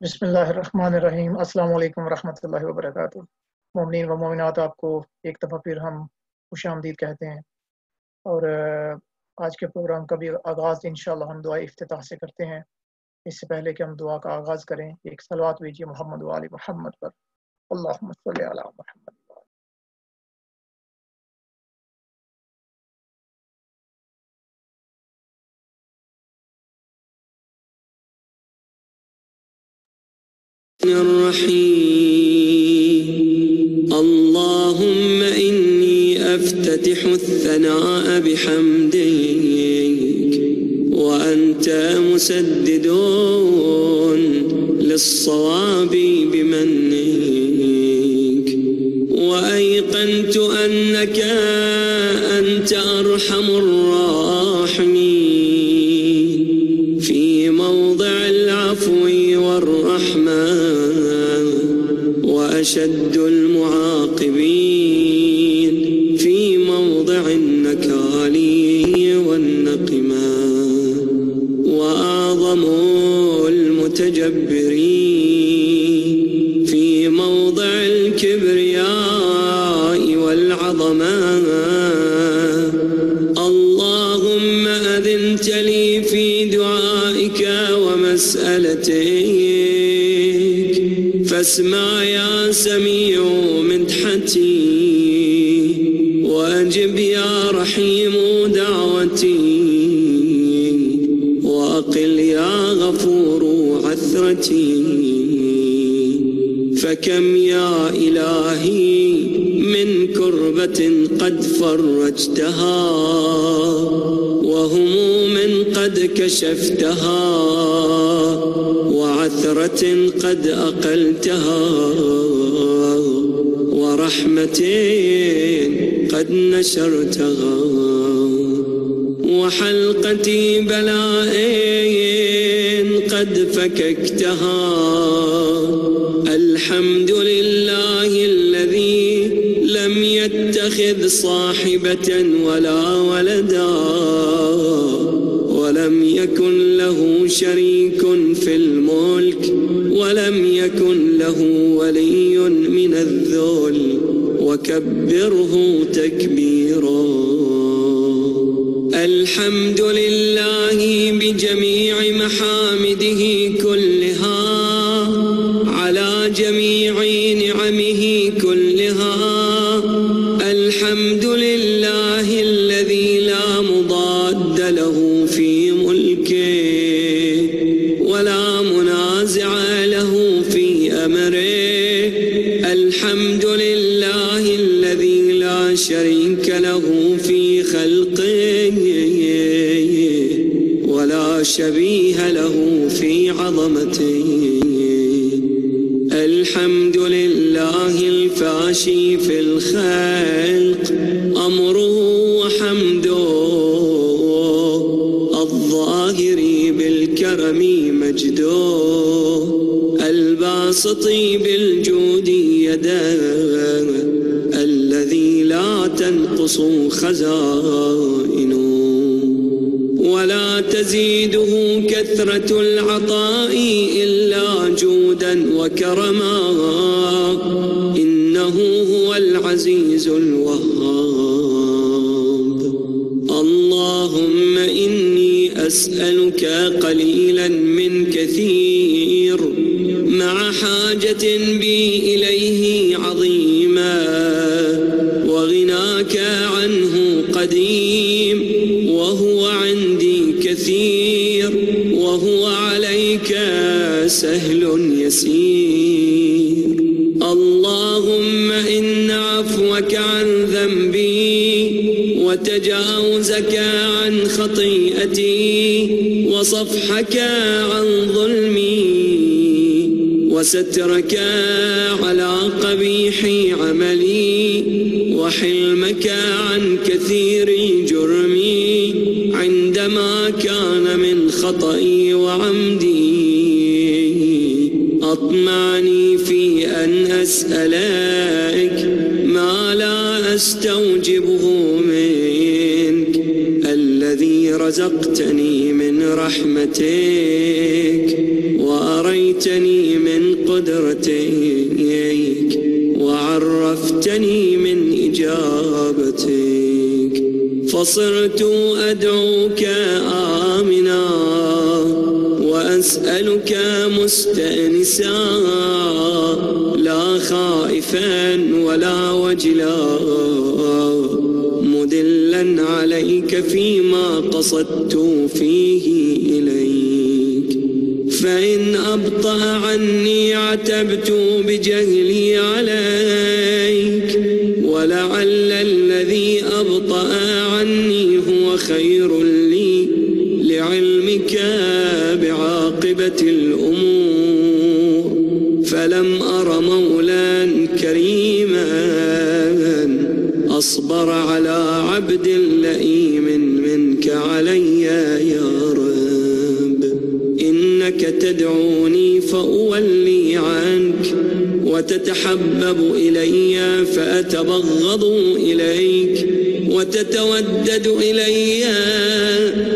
بسم اللہ الرحمن الرحیم۔ السلام علیکم ورحمۃ اللہ وبرکاتہ۔ مومنین و مومنات، آپ کو ایک دفعہ پھر ہم خوش آمدید کہتے ہیں، اور آج کے پروگرام کا بھی آغاز انشاءاللہ ہم دعا افتتاح سے کرتے ہیں۔ اس سے پہلے کہ ہم دعا کا آغاز کریں، ایک صلوات بھیجیے محمد و آل محمد پر۔ اللہم صلی علی محمد۔ الرحيم اللهم إني أفتتح الثناء بحمدك وأنت مسدد للصواب بمنك، وأيقنت أنك أنت أرحم الراحمين في موضع العفو والرحمة، وأشد المعاقبين في موضع النكال والنقمة، وأعظم المتجبرين في موضع الكبرياء والعظمة. اللهم أذنت لي في دعائك ومسألتك، فاسمع يا سميع مدحتي، وأجب يا رحيم دعوتي، وأقل يا غفور عثرتي. فكم يا إلهي من كربة قد فرجتها، وهموم قد كشفتها، وعثرة قد أقلتها، ورحمة قد نشرتها، وحلقة بلاء قد فككتها. الحمد لله الذي لم يتخذ صاحبة ولا ولدا، ولم يكن له شريك في الملك، ولم يكن له ولي من الذل، وكبره تكبيرا. الحمد لله بجميع محامده كلها، على جميع نعمه كلها. الحمد لله الذي لا مضاد له في ملكه، ولا منازع له في أمره. الحمد لله الذي لا شريك له في خلقه، ولا شبيه له في عظمته. الحمد لله الفاشي في الخلق أمره وحمده، الظاهر بالكرم مجده، الباسط بالجود يده، الذي لا تنقص خزائنه ولا تزيده كثرة العطاء إلا جودا وكرما. إنه هو العزيز الوهاب. اللهم إني أسألك قليلا من كثير، مع حاجة بي إليه عظيما، وغناك عنه قديم، وهو عندي كثير، وهو عليك سهل يسير. اللهم إن عفوك عن ذنبي، وتجاوزك عن خطيئتي، وصفحك عن ظلمي، وسترك على قبيح عملي، وحلمك عن كثير جرمي، عندما كان من خطئي وعمدي. أطمعني في أن أسألك ما لا أستوجبه منك، الذي رزقتني من رحمتك، وأرى أريتني من قدرتك وعرفتني من إجابتك، فصرت أدعوك آمنا وأسألك مستأنسا، لا خائفا ولا وجلا، مدلا عليك فيما قصدت فيه إليك. فإن أبطأ عني عتبت بجهلي عليك، ولعل الذي أبطأ عني هو خير لي لعلمك بعاقبة الأمور. فلم أر مولا كريما أصبر على عبد لئيم منك علي يا رب. إنك تدعوني فأولي عنك، وتتحبب إلي فأتبغض إليك، وتتودد إلي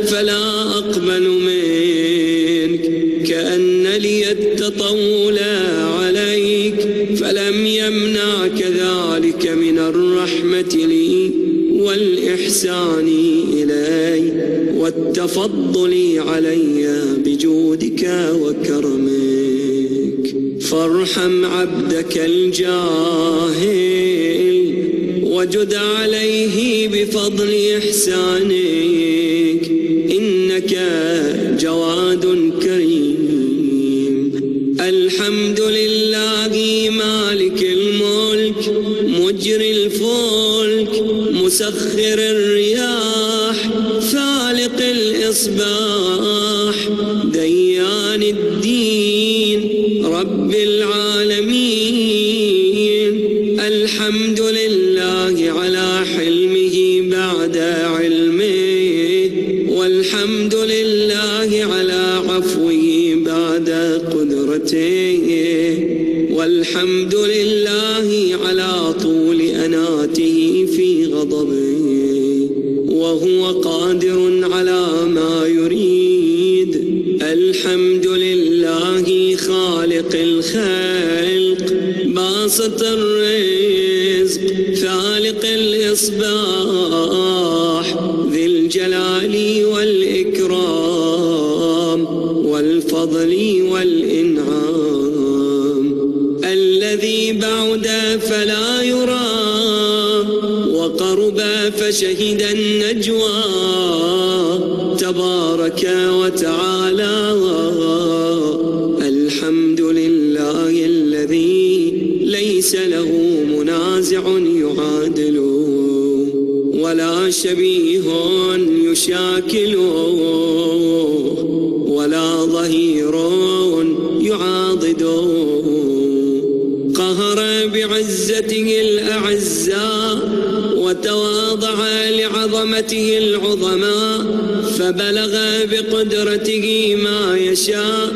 فلا أقبل منك. كأن لي التطول عليك، فلم يمنعك ذلك من الرحمة لي والإحسان إلي والتفضل علي بجودك وكرمك. فارحم عبدك الجاهل وجد عليه بفضل إحسانك، إنك جواد كريم. الحمد لله مالك الملك مجري الفلك مسخر الرياح فالق الإصباح ديان الدين رب العالمين. الحمد لله على حلمه بعد علمه، والحمد لله على عفوه بعد قدرته، والحمد لله على طول أناته في غضبه، وهو قادر على ما يريد. الحمد لله خالق الخلق باسط الرزق فالق الإصباح ذي الجلال والإكرام والفضل والإنعام، الذي بعد فلا يرى وقرب فشهد النجوى، تبارك وتعالى. الحمد لله الذي ليس له منازع يعادله، ولا شبيه يشاكله، ولا ظهير يعاضده. قهر بعزته الأعزاء وتواضع لعظمته العظماء، فبلغ بقدرته ما يشاء.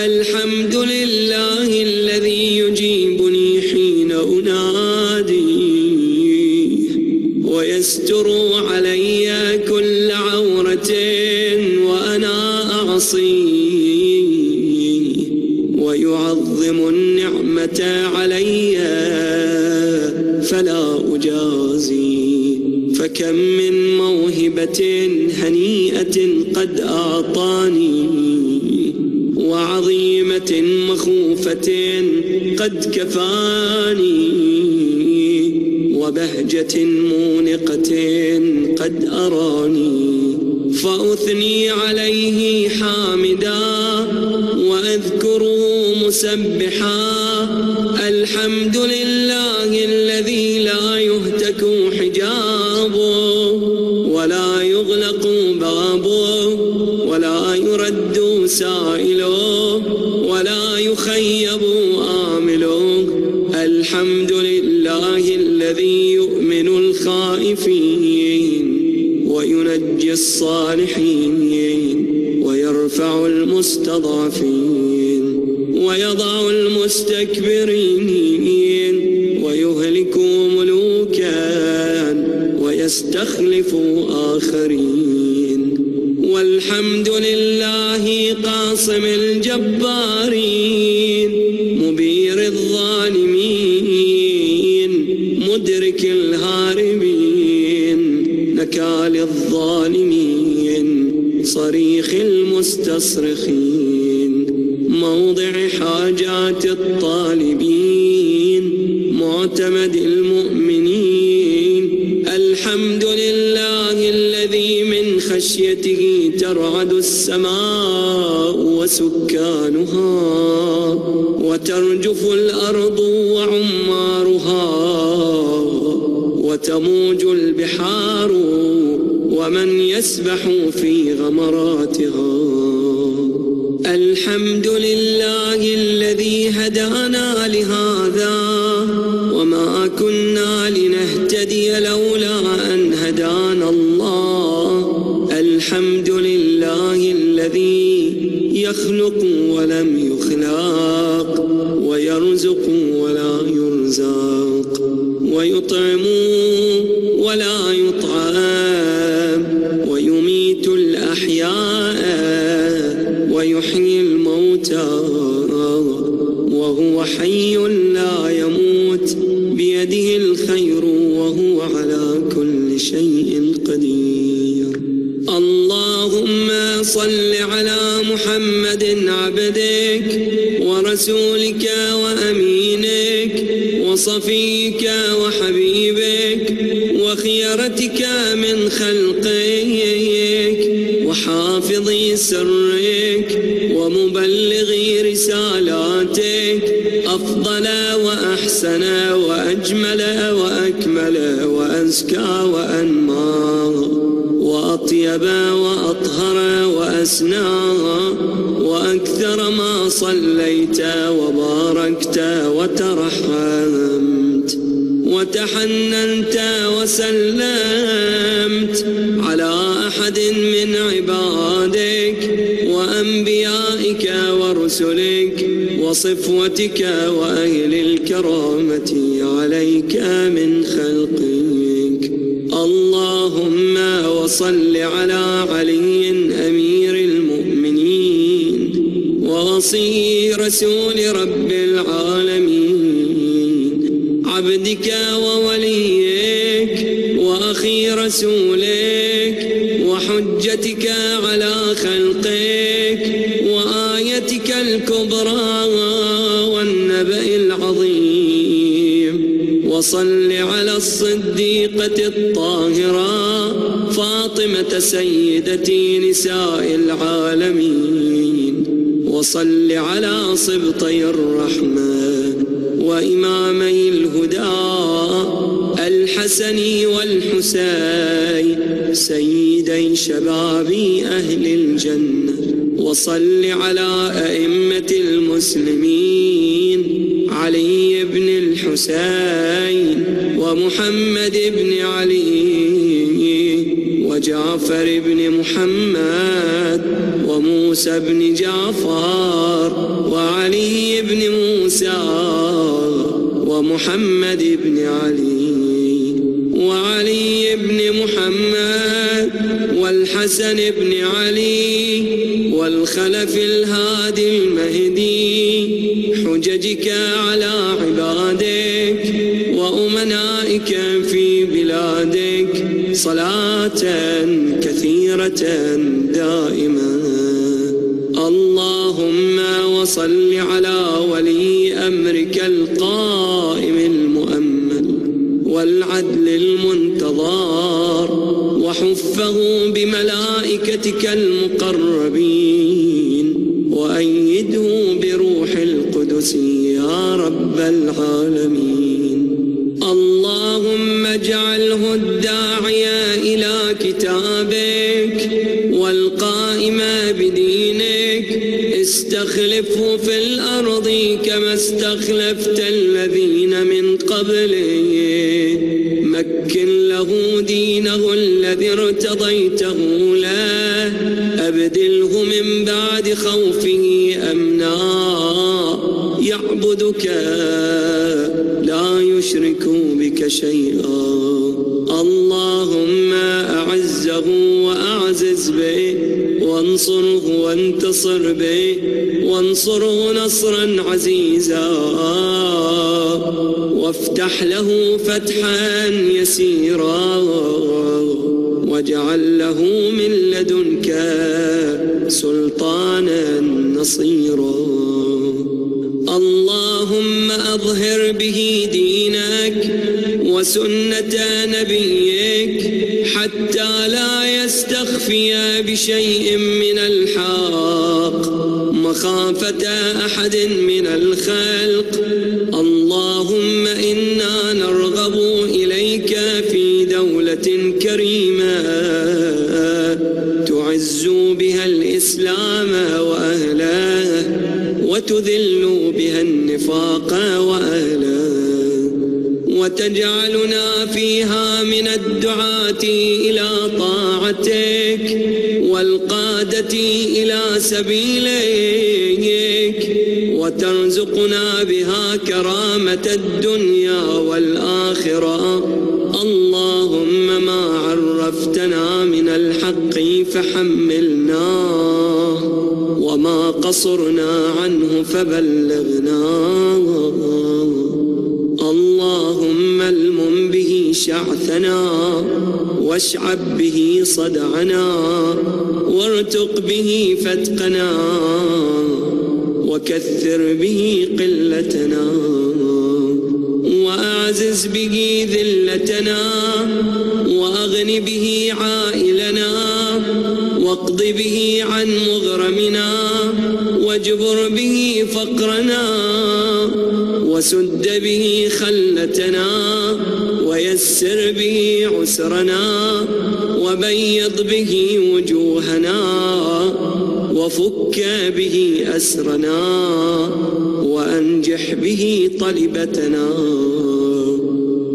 الحمد لله الذي يجيبني حين أنادي ويستر علي كل عورة وأنا أعصيه، ويعظم النعمة علي فلا أجازي. فكم من موهبة هنيئة قد أعطاني، وعظيمة مخوفة قد كفاني، وبهجة مونقة قد أراني. فأثني عليه حامدا وأذكره مسبحا. الحمد لله الذي لا يهتك حجابه ولا يغلق بابه ولا يرد سائله ولا يخيب آمله. الحمد لله الذي يؤمن الخائفين وينجي الصالحين ويرفع المستضعفين ويضع المستكبرين ويهلك ملوكا ويستخلف آخرين. والحمد لله قاصم الجبارين مبير الظالمين مدرك الهاربين نكال الظالمين صريخ المستصرخين موضع حاجات الطالبين معتمد المؤمنين الحمد لله الذي من خشيته ترعد السماء وسكانها وترجف الأرض وعمارها وتموج البحار ومن يسبح في غمراتها الحمد لله الذي هدانا لهذا وما كنا لنهتدي لولا أن هدانا الله الحمد لله الذي يخلق ولم يخلق ويرزق ولا يرزق ويطعم ولا يطعم ويميت الأحياء ويحيي الموتى وهو حي لا يموت بيده الخير وهو على كل شيء قدير اللهم صل على محمد عبدك ورسولك وأمينك وصفيك وحبيبك وخيرتك من خلقك وحافظ سرك ومبلغ رسالاتك أفضل وأحسن وأجمل وأكمل وأزكى وأنمى وأطيب وأطهر وأسنى وأكثر ما صليت وباركت وترحمت وتحننت وسلمت على أحد من عبادك وأنبيائك ورسلك وصفوتك وأهل الكرامة عليك من خلقك اللهم وصل على علي أمير المؤمنين ووصي رسول رب العالمين عبدك ووليك وأخي رسولك وحجتك على خلقك وآيتك الكبرى والنبأ العظيم وصل على الصديقة الطاهرة فاطمة سيدتي نساء العالمين وصل على صبطي الرحمة وإمامي الهدى الحسن والحسين سيدي شباب أهل الجنة وصل على أئمة المسلمين علي بن الحسين ومحمد بن علي وجعفر بن محمد وموسى بن جعفر وعلي بن موسى ومحمد بن علي وعلي بن محمد والحسن بن علي والخلف الهادي المهدي حججك على عبادك وأمنائك في بلادك صلاة كثيرة دائمة اللهم وصل على ولي أمرك القائم المؤمل والعدل المنتظر وحفه بملائكتك المقربين وأيده بروح القدس يا رب العالمين اللهم اجعله الداعي إلى كتابك والقائم بدينك استخلفه في الأرض كما استخلفت الذين من قبله مكن له دينه الذي ارتضيته له أبدله من بعد خوفه أمنا يعبدك لا يشرك بك شيئا اللهم أعزه وأعزز به وانصره وانتصر به وانصره نصرا عزيزا وافتح له فتحا يسيرا واجعل له من لدنك سلطانا نصيرا اللهم أظهر به دينك وسنة نبيك حتى لا يستخفي بشيء من الحق مخافة أحد من الخلق اللهم إنا نرغب إليك في دولة كريمة تعز بها الإسلام وأهله وتذل بها النفاق وأهله وتجعلنا فيها من الدعاة إلى طاعتك والقادة إلى سبيلك وترزقنا بها كرامة الدنيا والآخرة اللهم ما عرفتنا من الحق فحملنا وما قصرنا عنه فبلغنا اللهم المم به شعثنا واشعب به صدعنا وارتق به فتقنا وكثر به قلتنا وأعزز به ذلتنا وأغن به عائلنا واقض به عن مغرمنا واجبر به فقرنا وسد به خلتنا ويسر به عسرنا وبيض به وجوهنا وفك به أسرنا وأنجح به طلبتنا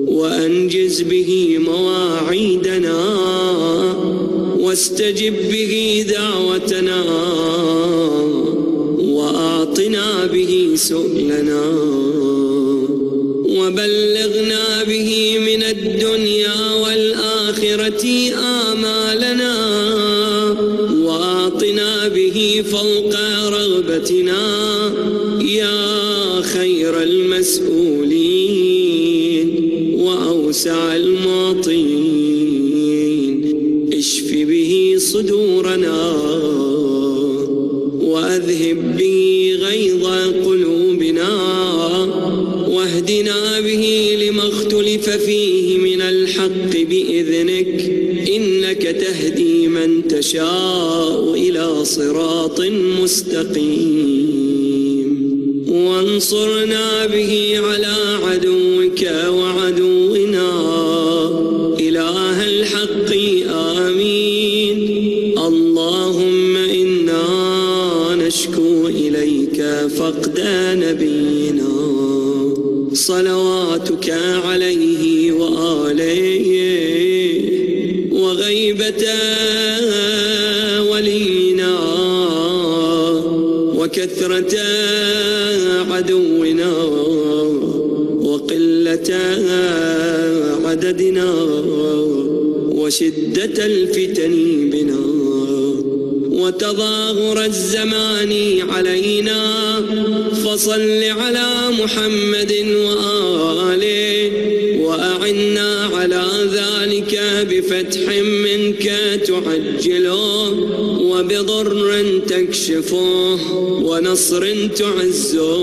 وأنجز به مواعيدنا واستجب به دعوتنا وأعطنا به سؤلنا وبلغنا به من الدنيا والآخرة آمالنا وأعطنا به فوق رغبتنا يا خير المسؤولين وأوسع المعطين اشف به صدورنا وأذهب به غيظ قلوبنا واهدنا به لما اختلف فيه من الحق بإذنك إنك تهدي من تشاء إلى صراط مستقيم وانصرنا به على عدوك وعدونا إله الحق آمين اللهم إنا نشكو إليك فقد نبينا صلواتك عليه وآله وغيبة ولينا وكثرة عدونا وقلة عددنا وشدة الفتن بنا وتظاهر الزمان علينا فصل على محمد وآله وأعنا على ذلك بفتح منك تعجله وبضر تكشفه ونصر تعزه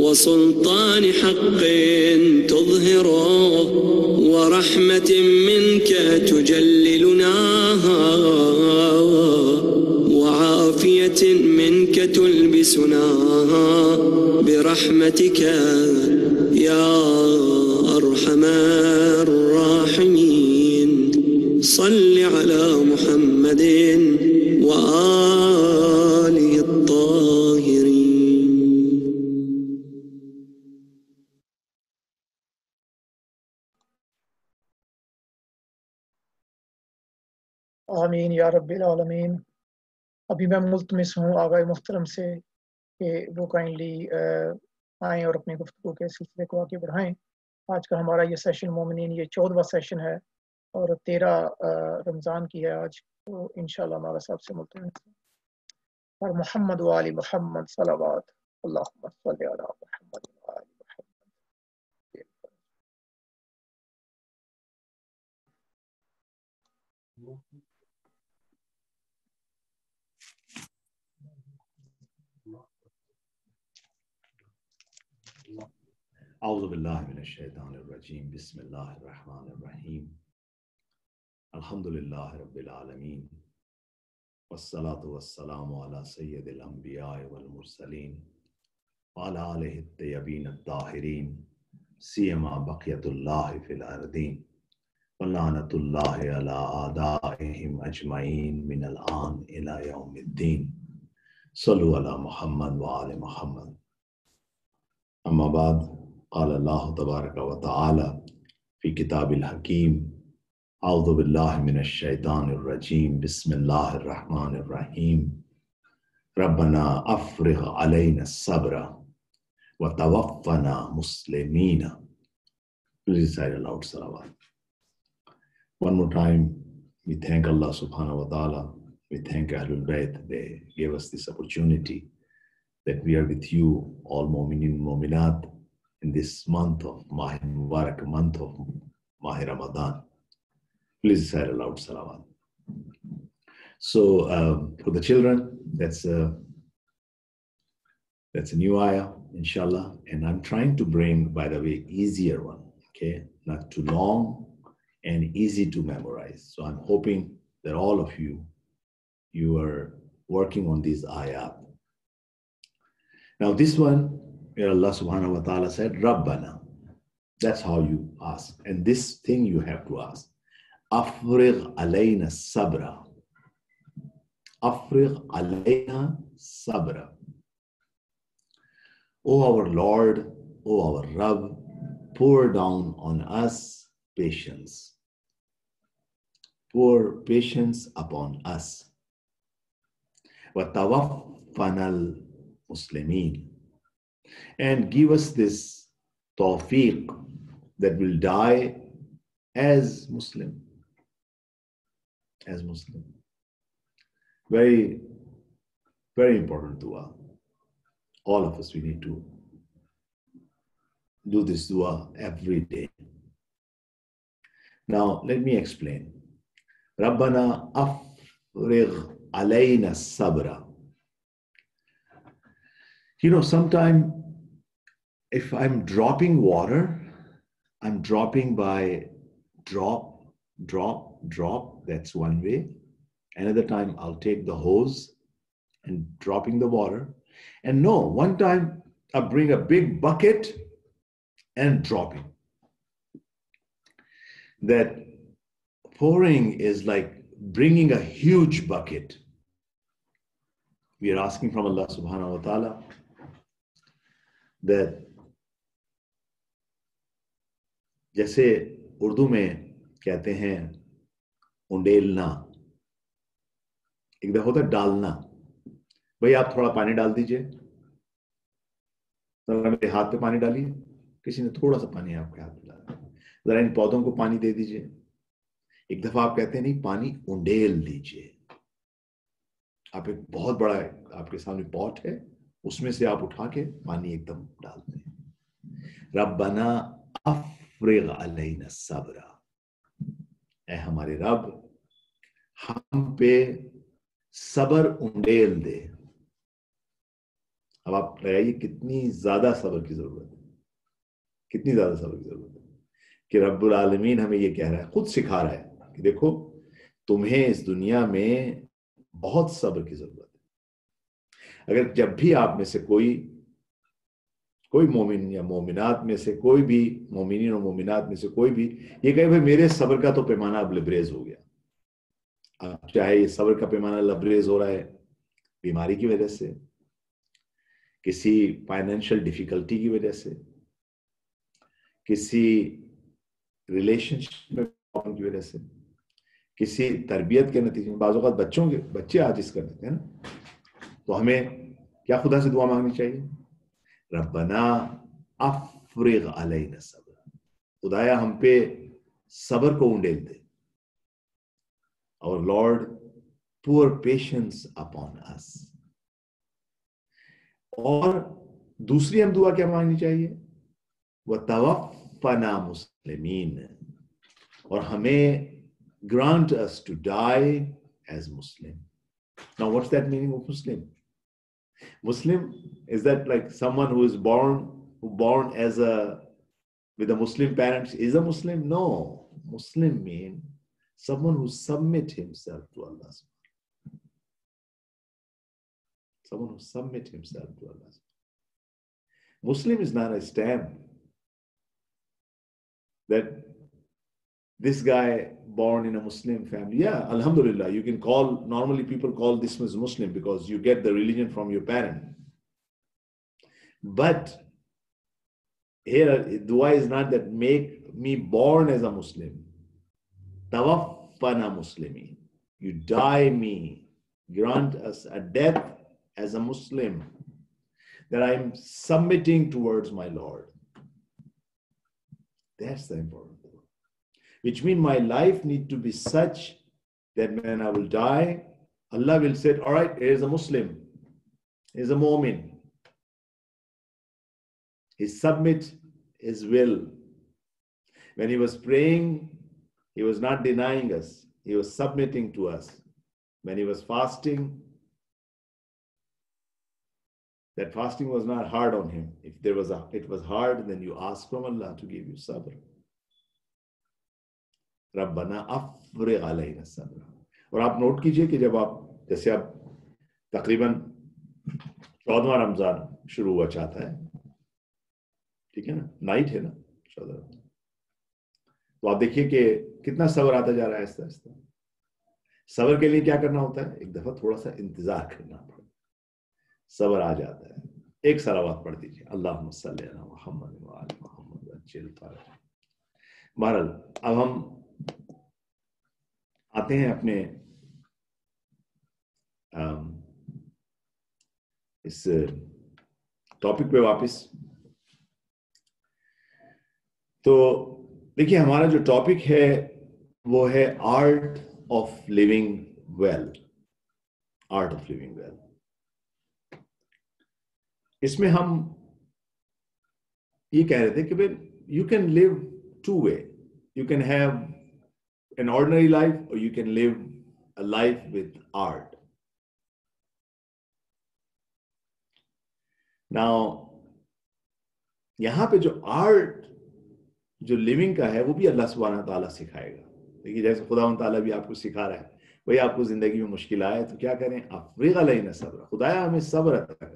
وسلطان حق تظهره ورحمة منك تجللنا وعافية منك تلبسنا برحمتك يا أرحم الراحمين صل على محمد وآله الطاهرين. آمین یا رب العالمین. ابھی میں ملتمس ہوں آغا محترم سے کہ وہ کائنڈلی آئیں اور اپنی گفتگو کے سلسلے کو آگے بڑھائیں. آج کا ہمارا یہ سیشن مومنین یہ 14واں سیشن ہے اور 13 رمضان کی ہے آج، تو انشاءاللہ ہمارا صاحب سے ملتے ہیں. اور محمد و آل محمد صلوات اللہم صلی علی محمد و آل محمد. اعوذ باللہ من الشیطان الرجیم بسم اللہ الرحمن الرحیم الحمدللہ رب العالمین والصلاة والسلام علی سید الانبیاء والمرسلین وعلی آلہ الطیبین الطاہرین سیما بقیت اللہ فی الارضین ولعنۃ اللہ علی اعدائہم اجمعین من الآن الی یوم الدین صلو علی محمد وآل محمد. اما بعد، قال اللہ تبارک و تعالی فی کتاب الحکیم اعوذ باللہ من الشیطان الرجیم بسم اللہ الرحمن الرحیم ربنا افرغ علینا الصبر وتوفنا مسلمین. Please recite aloud salawat. One more time, we thank Allah subhanahu wa ta'ala. We thank Ahlul Bayt. They gave us this opportunity that we are with you, all Mu'minin Mu'minat, in this month of Mahi Mubarak, month of Mahi Ramadan. Please recite aloud salawat. So for the children, that's a new ayah, inshallah. And I'm trying to bring, by the way, easier one, okay? Not too long and easy to memorize. So I'm hoping that all of you are working on these ayat. Now this one, where Allah subhanahu wa ta'ala said, Rabbana. That's how you ask. And this thing you have to ask. Afrigh alayna sabra. Afrigh alayna sabra. O our Lord, O our Rabb, pour down on us patience. Pour patience upon us. Wa tawaffana Muslimin, and give us this tawfiq that will die as Muslim. As Muslim. Very, very important dua. All of us, we need to do this dua every day. Now, let me explain. Rabbana afrigh alayna sabra. You know, sometimes if I'm dropping water, I'm dropping by drop, drop, drop. That's one way. Another time I'll take the hose and dropping the water. And no, one time I bring a big bucket and dropping. That pouring is like bringing a huge bucket. We are asking from Allah subhanahu wa ta'ala that جیسے اردو میں کہتے ہیں انڈیلنا، ایک دفعہ ہوتا ہے ڈالنا. بھائی آپ تھوڑا پانی ڈال دیجئے، ذرا میرے ہاتھ پہ پانی ڈالیے. کسی نے تھوڑا سا پانی آپ کے ہاتھ پہ ڈالا، ذرا ان پودوں کو پانی دے دیجئے. ایک دفعہ آپ کہتے ہیں نہیں، پانی انڈیل دیجئے. آپ ایک بہت بڑا آپ کے سامنے پوٹ ہے، اس میں سے آپ اٹھا کے پانی ایک دم ڈال دیں. ربنا افرغ علینا الصبر. اے ہمارے رب، ہم پہ صبر انڈیل دے. اب آپ لگائیے کتنی زیادہ صبر کی ضرورت ہے، کتنی زیادہ صبر کی ضرورت ہے کہ رب العالمین ہمیں یہ کہہ رہا ہے، خود سکھا رہا ہے کہ دیکھو تمہیں اس دنیا میں بہت صبر کی ضرورت ہے. اگر جب بھی آپ میں سے کوئی مومن یا مومنات میں سے کوئی بھی، مومنین اور مومنات میں سے کوئی بھی یہ کہے بھائی میرے صبر کا تو پیمانہ اب لبریز ہو گیا. اب چاہے یہ صبر کا پیمانہ لبریز ہو رہا ہے بیماری کی وجہ سے، کسی فائنینشیل ڈیفیکلٹی کی وجہ سے، کسی ریلیشن شپ میں پرابلم کی وجہ سے، کسی تربیت کے نتیجے میں. بعض اوقات بچے عاجز کر دیتے ہیں نا، تو ہمیں کیا خدا سے دعا مانگنی چاہیے؟ ربنا افرغ علینا الصبر. خدایا ہم پہ صبر کو انڈیل دے. Our Lord, pour patience upon us. اور دوسری ہم دعا کیا مانگنی چاہیے؟ وَتَوَفَّنَا مُسْلِمِينَ، اور ہمیں grant us to die as Muslim. Now what's that meaning of Muslim? Muslim, is that like someone who is born as with a Muslim parents is a Muslim? No. Muslim means someone who submit himself to Allah. Someone who submit himself to Allah. Muslim is not a stamp that this guy born in a Muslim family. Yeah, alhamdulillah, you can call, normally people call this as Muslim because you get the religion from your parent. But here, dua is not that make me born as a Muslim. Tawaffana Muslimi. You die me. Grant us a death as a Muslim, that I am submitting towards my Lord. That's the important thing. Which means my life need to be such that when I will die, Allah will say, all right, here's a Muslim, here's a Mu'min. He submit his will. When he was praying, he was not denying us. He was submitting to us. When he was fasting, that fasting was not hard on him. If it was hard, then you ask from Allah to give you sabr. Rabbana afrigh alayna sabra. اور آپ note کیجئے کہ جب آپ جیسے اب تقریباً 14واں رمضان شروع ہوا چاہتا ہے، ٹھیک ہے نا، نائٹ ہے نا 14، تو آپ دیکھیے کہ کتنا صبر آتا جا رہا ہے آہستہ آہستہ. صبر کے لیے کیا کرنا ہوتا ہے؟ ایک دفعہ تھوڑا سا انتظار کرنا پڑتا ہے، صبر آ جاتا ہے. ایک صلوات پڑھ دیجیے، اللہم صلی علی محمد وآل محمد عجل فرجہ. بہرحال اب ہم آتے ہیں اپنے اس ٹاپک پہ واپس. تو دیکھیے ہمارا جو ٹاپک ہے وہ ہے art of living well. Art of living well. اس میں ہم یہ کہہ رہے تھے کہ you can live two way. You can have an ordinary life or you can live a life with art. Now یہاں پہ جو آرٹ جو لیونگ کا ہے وہ بھی اللہ سبحانہ تعالیٰ سکھائے گا. دیکھیے جیسے خدا تعالیٰ بھی آپ کو سکھا رہا ہے، بھائی آپ کو زندگی میں مشکل آئے تو کیا کریں؟ افریغ علینا صبر. خدایا ہمیں صبر عطا کر.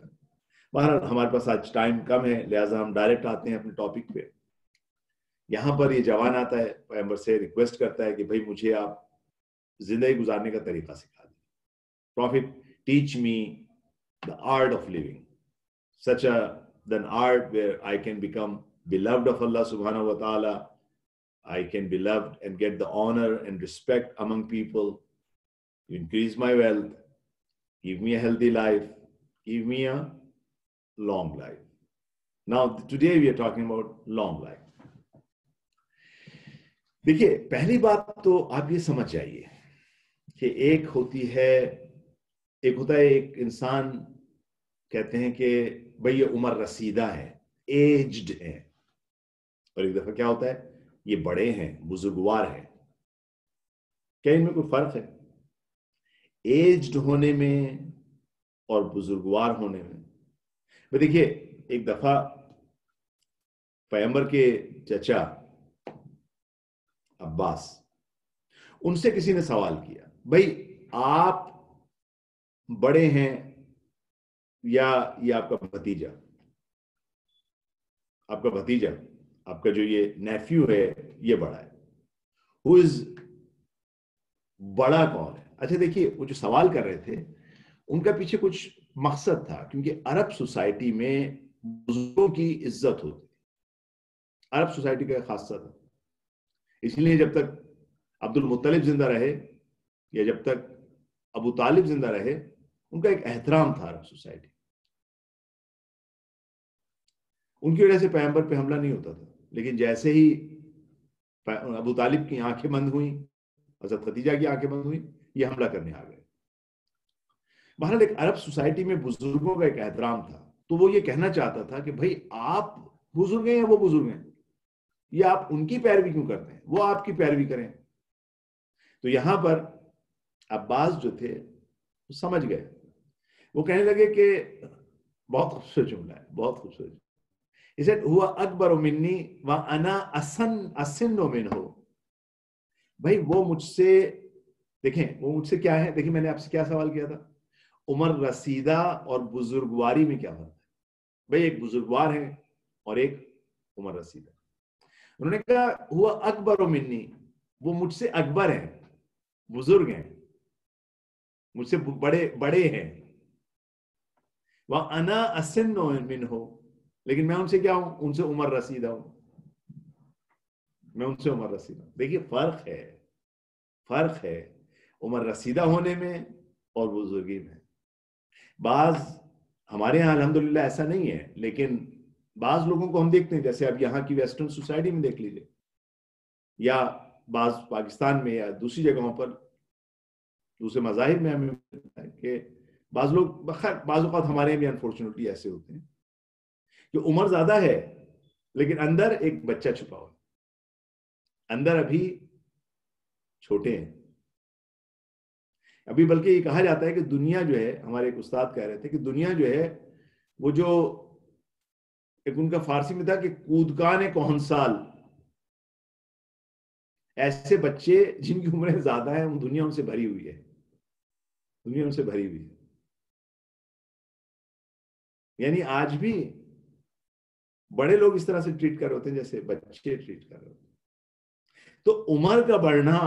بہرحال ہمارے پاس آج ٹائم کم ہے، لہٰذا ہم ڈائریکٹ آتے ہیں اپنے ٹاپک پہ. یہاں پر یہ جوان آتا ہے، پیغمبر سے ریکویسٹ کرتا ہے کہ بھائی مجھے آپ زندگی گزارنے کا طریقہ سکھا دیں. Prophet, teach me the art of living, such an art where I can become beloved of Allah subhanahu wa ta'ala. I can be loved and get the honor and respect among people. You increase my wealth, give me a healthy life, give me a long life. Now today we are talking about long life. دیکھیے پہلی بات تو آپ یہ سمجھ جائیے کہ ایک ہوتا ہے ایک انسان کہتے ہیں کہ بھئی یہ عمر رسیدہ ہے، ایجڈ ہے، اور ایک دفعہ کیا ہوتا ہے یہ بڑے ہیں، بزرگوار ہیں. کیا ان میں کوئی فرق ہے ایجڈ ہونے میں اور بزرگوار ہونے میں؟ دیکھیے ایک دفعہ پیغمبر کے چچا عباس، ان سے کسی نے سوال کیا، بھائی آپ بڑے ہیں یا یہ آپ کا بھتیجا؟ آپ کا بھتیجا، آپ کا جو یہ نیفیو ہے یہ بڑا ہے. ہو از بڑا کون ہے؟ اچھا دیکھیے وہ جو سوال کر رہے تھے ان کا پیچھے کچھ مقصد تھا، کیونکہ عرب سوسائٹی میں بزرگوں کی عزت ہوتی. عرب سوسائٹی کا خاصہ تھا، اس لیے جب تک عبد المطلب زندہ رہے یا جب تک ابو طالب زندہ رہے ان کا ایک احترام تھا عرب سوسائٹی. ان کی وجہ سے پیغمبر پہ حملہ نہیں ہوتا تھا، لیکن جیسے ہی ابو طالب کی آنکھیں بند ہوئیں حضرت خدیجہ کی آنکھیں بند ہوئی، یہ حملہ کرنے آ گئے. بہرحال ایک عرب سوسائٹی میں بزرگوں کا ایک احترام تھا، تو وہ یہ کہنا چاہتا تھا کہ بھائی آپ بزرگ ہیں یا وہ بزرگ ہیں، یا آپ ان کی پیروی کیوں کرتے ہیں، وہ آپ کی پیروی کریں. تو یہاں پر عباس جو تھے وہ سمجھ گئے، وہ کہنے لگے کہ بہت خوبصورت جملہ ہے، بہت خوبصورت. He said ہوا اکبر منی وانا اسن منہ. بھائی وہ مجھ سے، دیکھیں وہ مجھ سے کیا ہے، دیکھیں میں نے آپ سے کیا سوال کیا تھا، عمر رسیدہ اور بزرگواری میں کیا فرق ہے. بھائی ایک بزرگوار ہے اور ایک عمر رسیدہ. انہوں نے کہا ہوا اکبر منی، وہ مجھ سے اکبر ہیں، بزرگ ہیں، مجھ سے بڑے ہیں. وَأَنَا أَسِنُّ مِنْهُ، لیکن میں ان سے کیا ہوں، ان سے عمر رسیدہ ہوں، میں ان سے عمر رسیدہ ہوں. دیکھیے فرق ہے عمر رسیدہ ہونے میں اور بزرگی میں. بعض ہمارے ہاں الحمدللہ ایسا نہیں ہے، لیکن بعض لوگوں کو ہم دیکھتے ہیں، جیسے اب یہاں کی ویسٹرن سوسائٹی میں دیکھ لیجئے، یا بعض پاکستان میں یا دوسری جگہوں پر دوسرے مذاہب میں ہمیں ملتا ہے کہ بعض لوگ، بعض اوقات ہمارے بھی انفارچونیٹلی ایسے ہوتے ہیں کہ عمر زیادہ ہے لیکن اندر ایک بچہ چھپا ہوا ہے، اندر ابھی چھوٹے ہیں. ابھی بلکہ یہ کہا جاتا ہے کہ دنیا جو ہے، ہمارے ایک استاد کہہ رہے تھے کہ دنیا جو ہے وہ جو ایک ان کا فارسی میں تھا کہ کودکان کہنسال، ایسے بچے جن کی عمریں زیادہ ہیں، دنیا ان سے بھری ہوئی ہے، دنیا ان سے بھری ہوئی ہے. یعنی آج بھی بڑے لوگ اس طرح سے ٹریٹ کر رہے ہوتے ہیں جیسے بچے ٹریٹ کر رہے ہوتے ہیں. تو عمر کا بڑھنا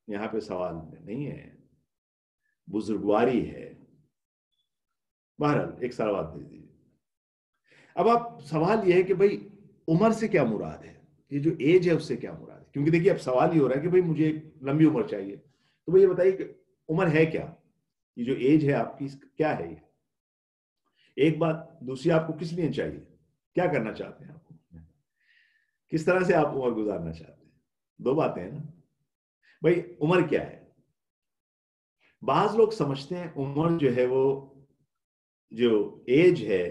یہاں پہ سوال نہیں ہے، بزرگواری ہے. بہرحال ایک سوال دے دیجیے. اب آپ سوال یہ ہے کہ بھائی عمر سے کیا مراد ہے، یہ جو ایج ہے اس سے کیا مراد ہے. کیونکہ دیکھیے اب سوال یہ ہو رہا ہے کہ بھائی مجھے ایک لمبی عمر چاہیے، تو بھائی یہ بتائیے کہ عمر ہے کیا، یہ جو ایج ہے آپ کی کیا ہے. یہ ایک بات. دوسری آپ کو کس لیے چاہیے، کیا کرنا چاہتے ہیں آپ، کس طرح سے آپ عمر گزارنا چاہتے ہیں. دو باتیں ہیں نا. بھائی عمر کیا ہے. بعض لوگ سمجھتے ہیں عمر جو ہے وہ جو ایج ہے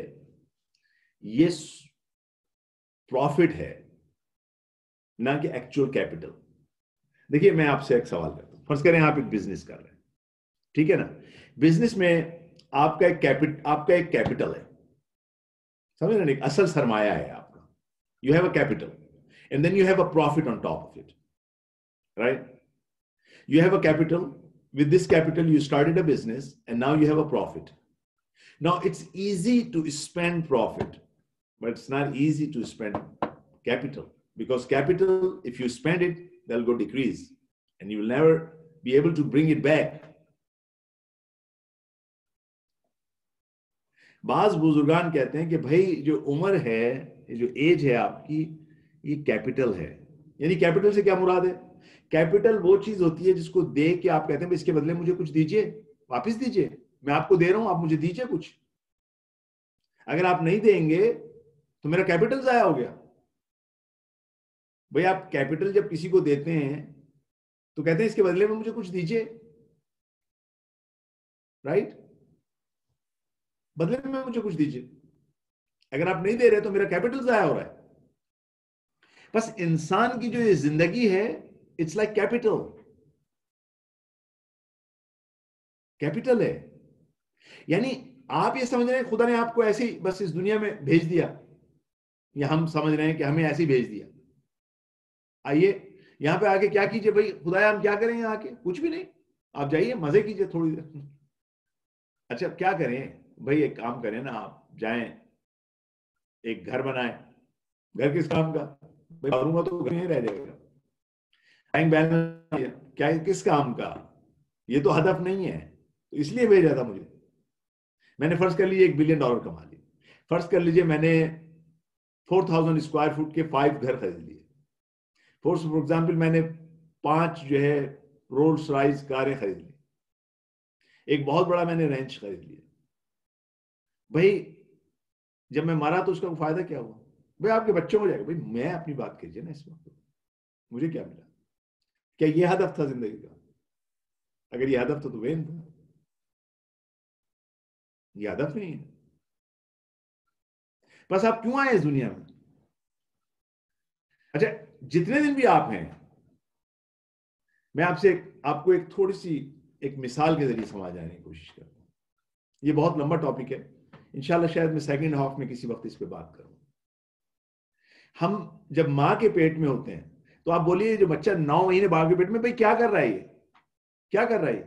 یہ پروفٹ ہے نہ کہ ایکچوئل کیپٹل. دیکھیے میں آپ سے ایک سوال کرتا ہوں، فرض کریں آپ ایک بزنس کر رہے ہیں، ٹھیک ہے نا. بزنس میں آپ کا ایک کیپٹل ہے، سمجھ رہے ہیں، ایک اصل سرمایہ ہے آپ کا. You have a capital and then you have a profit on top of it, right. You have a capital. With this capital, you started a business and now you have a profit. Now it's easy to spend profit, but it's not easy to spend capital, because capital, if you spend it, they'll go decrease and you will never be able to bring it back. بعض بزرگان کہتے ہیں کہ بھائی جو عمر ہے، جو age ہے آپ کی، یہ کیپٹل ہے. یعنی کیپٹل سے کیا مراد ہے، کیپٹل وہ چیز ہوتی ہے جس کو دے کے آپ کہتے ہیں اس کے بدلے مجھے کچھ دیجئے، واپس دیجئے، میں آپ کو دے رہا ہوں، آپ مجھے دیجئے کچھ. اگر آپ نہیں دیں گے تو میرا کیپٹل ضائع ہو گیا. بھئی آپ کیپٹل جب کسی کو دیتے ہیں تو کہتے ہیں اس کے بدلے میں مجھے کچھ دیجئے، رائٹ، بدلے میں مجھے کچھ دیجئے. اگر آپ نہیں دے رہے تو میرا کیپٹل ضائع ہو رہا ہے. بس انسان کی جو یہ زندگی ہے اٹس لائک کیپٹل ہے. یعنی آپ یہ سمجھ رہے ہیں خدا نے آپ کو ایسی بس اس دنیا میں بھیج دیا، یا ہم سمجھ رہے ہیں کہ ہمیں ایسے بھیج دیا. آئیے یہاں پہ آگے کیا کیجئے بھائی، خدایا ہم کیا کریں یہاں آ کے، کچھ بھی نہیں، آپ جائیے مزے کیجئے تھوڑی دیر. اچھا کیا کریں بھائی، ایک کام کریں نا، آپ جائیں ایک گھر بنائیں. گھر کس کام کا، بھائی کروں گا تو گھر میں رہ جائے گا. بینک بیلنس کیا کس کام کا، یہ تو ہدف نہیں ہے. تو اس لیے بھیجا تھا مجھے. میں نے فرض کر لیجیے $1 بلین کما لی. فرض کر لیجیے میں نے 4000 اسکوائر فٹ کے 5 گھر خرید لیے. فور ایگزامپل میں نے 5 جو ہے رولز رائس کاریں خرید لی. ایک بہت بڑا میں نے رینچ خرید لیا. بھائی جب میں مرا تو اس کا فائدہ کیا ہوا، بھائی آپ کے بچوں کو جائے گا. بھائی میں اپنی بات کیجیے نا، اس وقت مجھے کیا ملا، کیا یہ ہدف تھا زندگی کا؟ اگر یہ ہدف تھا تو وین تھا، یہ ہدف نہیں ہے. بس آپ کیوں آئے اس دنیا میں؟ اچھا جتنے دن بھی آپ ہیں، میں آپ کو ایک تھوڑی سی ایک مثال کے ذریعے سمجھ جانے کی کوشش کرتا ہوں. یہ بہت لمبا ٹاپک ہے، انشاءاللہ شاید میں سیکنڈ ہاف میں کسی وقت اس پہ بات کروں. ہم جب ماں کے پیٹ میں ہوتے ہیں تو آپ بولیے جو بچہ 9 مہینے ماں کے پیٹ میں، بھائی کیا کر رہا ہے یہ؟ کیا کر رہا ہے یہ؟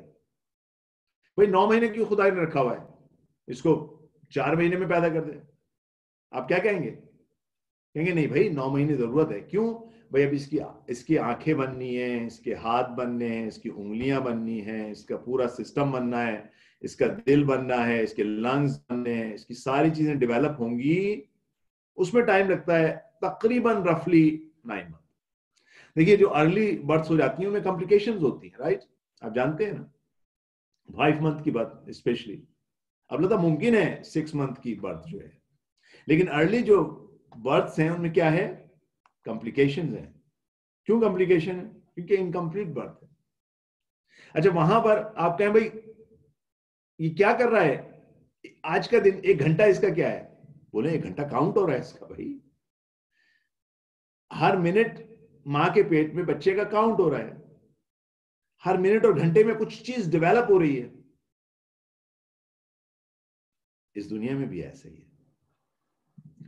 بھائی 9 مہینے کیوں خدا نے رکھا ہوا ہے؟ اس کو 4 مہینے میں پیدا کر دے. آپ کیا کہیں گے؟ کہیں گے نہیں بھائی 9 مہینے ضرورت ہے. کیوں بھائی؟ اب اس کی آنکھیں بننی ہیں، اس کے ہاتھ بننے ہیں، اس کی انگلیاں بننی ہیں، اس کا پورا سسٹم بننا ہے، اس کا دل بننا ہے، اس کے لنگز بننے ہیں، اس کی ساری چیزیں ڈیولپ ہوں گی. اس میں ٹائم لگتا ہے تقریباً رفلی 9 منتھ. دیکھیے جو ارلی برتھس ہو جاتی ہیں ان میں کمپلیکیشنز ہوتی ہیں، رائٹ؟ آپ جانتے ہیں نا 5 منتھ کی برتھ اسپیشلی. اب لگتا ممکن ہے 6 منتھ کی برتھ جو ہے، لیکن ارلی جو برتھس ہیں ان میں کیا ہے؟ کمپلیکیشنز ہیں. کیوں کمپلیکیشن ہے؟ کیونکہ انکمپلیٹ برتھ ہے. اچھا وہاں پر آپ کہیں بھائی یہ کیا کر رہا ہے آج کا دن، 1 گھنٹہ اس کا کیا ہے؟ بولے 1 گھنٹہ کاؤنٹ ہو رہا ہے اس کا. بھائی ہر منٹ ماں کے پیٹ میں بچے کا کاؤنٹ ہو رہا ہے، ہر منٹ اور گھنٹے میں کچھ چیز ڈیولپ ہو رہی ہے. اس دنیا میں بھی ایسا ہی ہے.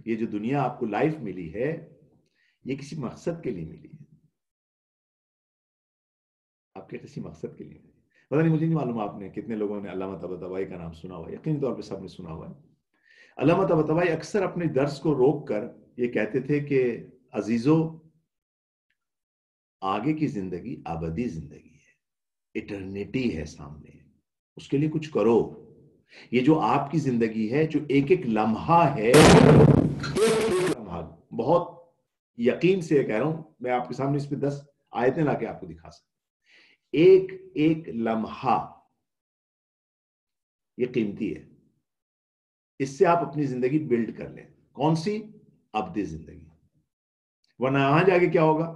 یہ جو دنیا آپ کو لائف ملی ہے یہ کسی مقصد کے لیے ملی ہے، آپ کے کسی مقصد کے لیے ملی. پتہ نہیں، مجھے نہیں معلوم آپ نے کتنے لوگوں نے علامہ طباطبائی کا نام سنا ہوا ہے. یقینی طور پہ سب نے سنا ہوا ہے. علامہ طباطبائی اکثر اپنے درس کو روک کر یہ کہتے تھے کہ عزیزو آگے کی زندگی ابدی زندگی ہے، ایٹرنیٹی ہے سامنے، اس کے لیے کچھ کرو. یہ جو آپ کی زندگی ہے، جو ایک ایک لمحہ ہے، بہت یقین سے کہہ رہا ہوں، میں آپ کے سامنے اس پہ 10 آیتیں لا کے آپ کو دکھا سکتا. ایک ایک لمحہ یہ قیمتی ہے. اس سے آپ اپنی زندگی بلڈ کر لیں. کون سی؟ ابدی زندگی. ورنہ وہاں جا کے کیا ہوگا؟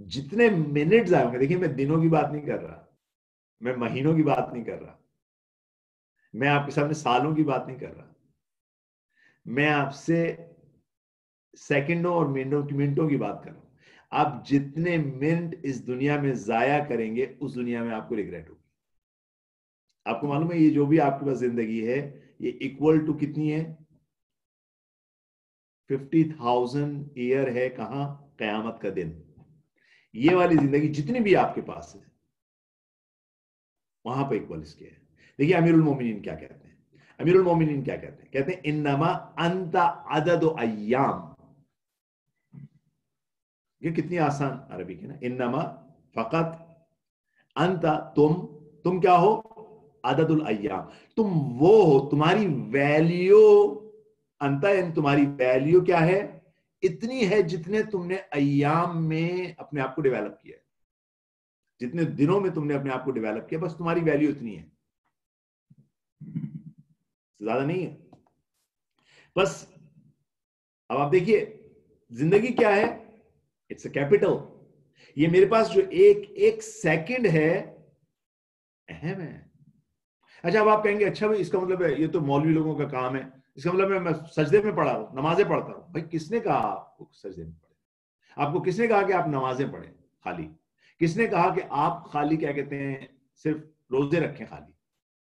جتنے منٹس آئیں گے، دیکھیں میں دنوں کی بات نہیں کر رہا، میں مہینوں کی بات نہیں کر رہا، میں آپ کے سامنے سالوں کی بات نہیں کر رہا، میں آپ سے سیکنڈوں اور منٹوں کی بات کر رہا ہوں. آپ جتنے منٹ اس دنیا میں ضائع کریں گے اس دنیا میں آپ کو ریگریٹ ہوگی. آپ کو معلوم ہے یہ جو بھی آپ کے پاس زندگی ہے یہ ایکول ٹو کتنی ہے؟ 50,000 ایئر ہے. کہاں؟ قیامت کا دن. یہ والی زندگی جتنی بھی آپ کے پاس ہے وہاں پہ ایکول اس کے ہے. دیکھیے امیر المومنین کیا کہتے ہیں؟ امیر المومنین کیا کہتے ہیں؟ کہتے ہیں انما انت عدد ایام. یہ کتنی آسان عربی کی نا. انما فقط انت تم کیا ہو؟ عدد الایام. تم وہ ہو، تمہاری ویلیو انت یعنی تمہاری ویلیو کیا ہے؟ اتنی ہے جتنے تم نے ایام میں اپنے آپ کو ڈیولپ کیا ہے، جتنے دنوں میں تم نے اپنے آپ کو ڈیولپ کیا، بس تمہاری ویلیو اتنی ہے، زیادہ نہیں ہے. بس اب آپ دیکھیے زندگی کیا ہے؟ It's a capital. یہ میرے پاس جو ایک سیکنڈ ہے اہم ہے. اچھا اب آپ کہیں گے اچھا بھائی اس کا مطلب ہے یہ تو مولوی لوگوں کا کام ہے، اس کا مطلب میں سجدے میں پڑھا ہوں، نمازیں پڑھتا ہوں. بھائی کس نے کہا آپ کو سجدے میں پڑھیں؟ آپ کو کس نے کہا کہ آپ نمازیں پڑھیں خالی؟ کس نے کہا کہ آپ خالی کیا کہتے ہیں صرف روزے رکھیں خالی؟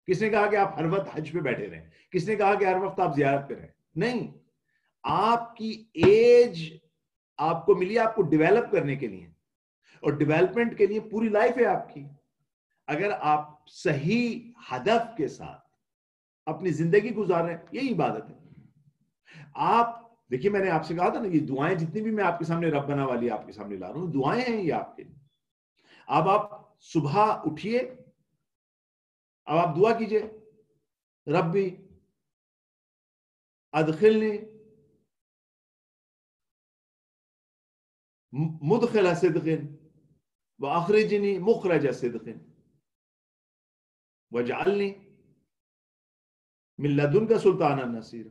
کس نے کہا کہ آپ ہر وقت حج پہ بیٹھے رہیں؟ کس نے کہا کہ ہر وقت آپ زیارت پہ رہیں؟ نہیں. آپ کی ایج آپ کو ملی آپ کو ڈیولپ کرنے کے لیے، اور ڈیولپمنٹ کے لیے پوری لائف ہے آپ کی. اگر آپ صحیح ہدف کے ساتھ اپنی زندگی گزار رہے ہیں، یہی عبادت ہے. آپ دیکھیے میں نے آپ سے کہا تھا نا یہ دعائیں جتنی بھی میں آپ کے سامنے ربنا والی آپ کے سامنے لا رہا ہوں، دعائیں ہیں یہ آپ کے لیے. اب آپ صبح اٹھیے، اب آپ دعا کیجئے ربی ادخلنی مدخل صدق واخرجنی مخرج صدق واجعلنی من لدنک سلطانا نصیرا.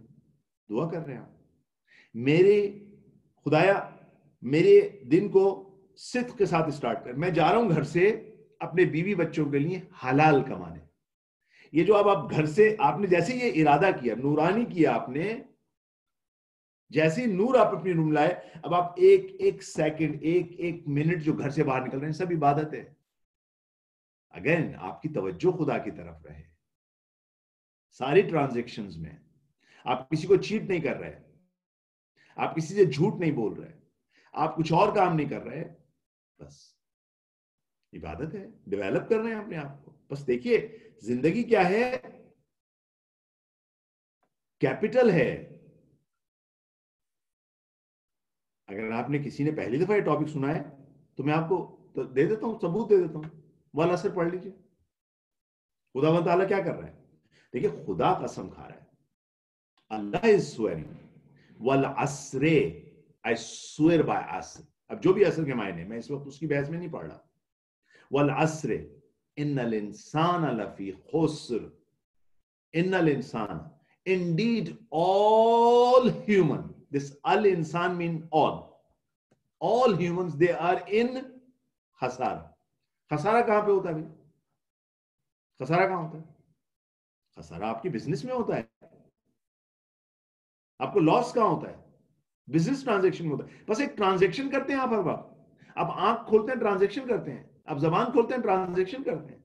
دعا کر رہے ہیں آپ، میرے خدایا میرے دن کو صدق کے ساتھ اسٹارٹ کر. میں جا رہا ہوں گھر سے اپنے بیوی بچوں کے لیے حلال کمانے. یہ جو اب آپ گھر سے آپ نے جیسے یہ ارادہ کیا, نورانی کیا آپ نے, جیسے نور آپ اپنی روم لائے, اب آپ ایک سیکنڈ ایک منٹ جو گھر سے باہر نکل رہے ہیں سب عبادت ہے. اگین آپ کی توجہ خدا کی طرف رہے. ساری ٹرانزیکشنز میں آپ کسی کو چیٹ نہیں کر رہے, آپ کسی سے جھوٹ نہیں بول رہے, آپ کچھ اور کام نہیں کر رہے, بس عبادت ہے. ڈیولپ کر رہے ہیں اپنے آپ کو. بس دیکھیے زندگی کیا ہے, کیپٹل ہے. اگر آپ نے کسی نے پہلی دفعہ یہ ٹاپک سنا ہے تو میں آپ کو دے دیتا ہوں, ثبوت دے دیتا ہوں. والعصر پڑھ لیجیے. خدا و تعالیٰ کیا کر رہا ہے؟ دیکھیے خدا قسم کھا رہا ہے. اللہ is swearing. والعصر, I swear by عصر. اب جو بھی عصر کے معنی, میں اس وقت اس کی بحث میں نہیں پڑھ رہا. والعصر ان الانسان لفی خسر. ان الانسان, indeed all human, this al-insan mean all humans, they are in خسارہ. خسارہ کہاں پہ ہوتا ہے؟ خسارہ کہاں ہوتا ہے؟ خسارہ آپ کی بزنس میں ہوتا ہے. آپ کو لاس کہاں ہوتا ہے؟ بزنس ٹرانزیکشن میں ہوتا ہے. بس ایک ٹرانزیکشن کرتے ہیں آپ ہر وقت. آپ آنکھ کھولتے ہیں ٹرانزیکشن کرتے ہیں, آپ زبان کھولتے ہیں ٹرانزیکشن کرتے ہیں.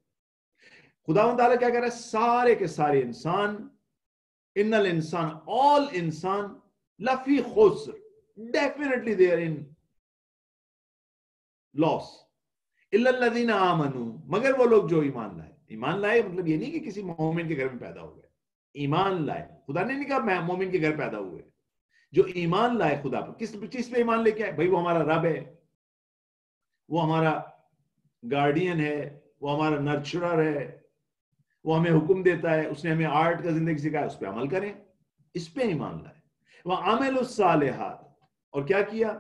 خداوند تعالیٰ کیا کہہ رہا ہے؟ سارے کے سارے انسان, ان الانسان, all انسان لفی خسر, definitely they are in loss. الا الذین آمنوا, مگر وہ لوگ جو ایمان لائے. ایمان لائے مطلب یہ نہیں کہ کسی مومن کے گھر میں پیدا ہو گئے. ایمان لائے, خدا نے نہیں کہا مومن کے گھر پیدا ہوئے. جو ایمان لائے خدا پر, کس چیز پہ ایمان لے کے آئے؟ بھائی وہ ہمارا رب ہے, وہ ہمارا گارڈین ہے, وہ ہمارا نرچرر ہے, وہ ہمیں حکم دیتا ہے, اس نے ہمیں آرٹ کا زندگی سکھایا, اس پہ عمل کریں. اس پہ ایمان لائے. وَعَمِلُوا الصَّالِحَاتِ, اور کیا کیا؟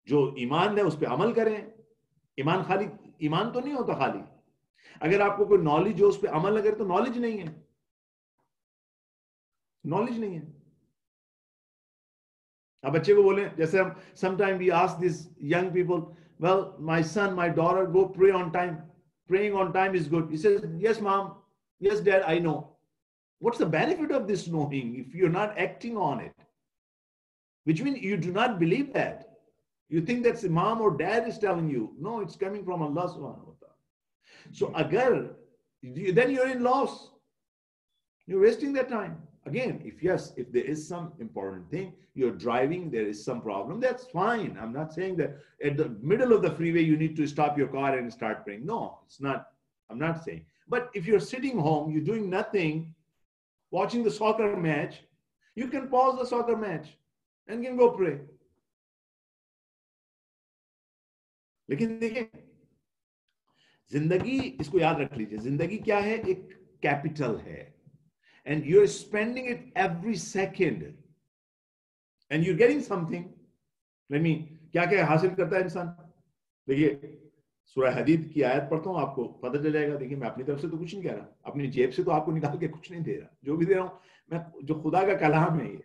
جو ایمان ہے اس پہ عمل کریں. ایمان خالی ایمان تو نہیں ہوتا خالی. اگر آپ کو کوئی نالج ہو اس پہ عمل نہ کرے تو نالج نہیں ہے. نالج نہیں ہے. اب بچے کو بولیں, جیسے ہم sometime we ask these young people, well my son, my daughter go pray on time. Praying on time is good. He says, yes mom, yes dad, I know. What's the benefit of this knowing if you're not acting on it? Which means you do not believe that. You think that's the mom or dad is telling you. No, it's coming from Allah subhanahu wa ta'ala. So agar, then you're in loss. You're wasting that time. Again, if there is some important thing, you're driving, there is some problem, that's fine. I'm not saying that at the middle of the freeway you need to stop your car and start praying. No, it's not. I'm not saying. But if you're sitting home, you're doing nothing, watching the soccer match, you can pause the soccer match and can go pray. لیکن دیکھیں زندگی, اس کو یاد رکھ لیجئے, زندگی کیا ہے؟ ایک کیپٹل ہے. And you're spending it every second. And you're getting something. کیا کیا حاصل کرتا ہے انسان؟ دیکھیے سورہ حدید کی آیت پڑھتا ہوں, آپ کو پتہ چل جائے گا. دیکھیے میں اپنی طرف سے تو کچھ نہیں کہہ رہا, اپنی جیب سے تو آپ کو نکال کے کچھ نہیں دے رہا. جو بھی دے رہا ہوں میں, جو خدا کا کلام ہے, یہ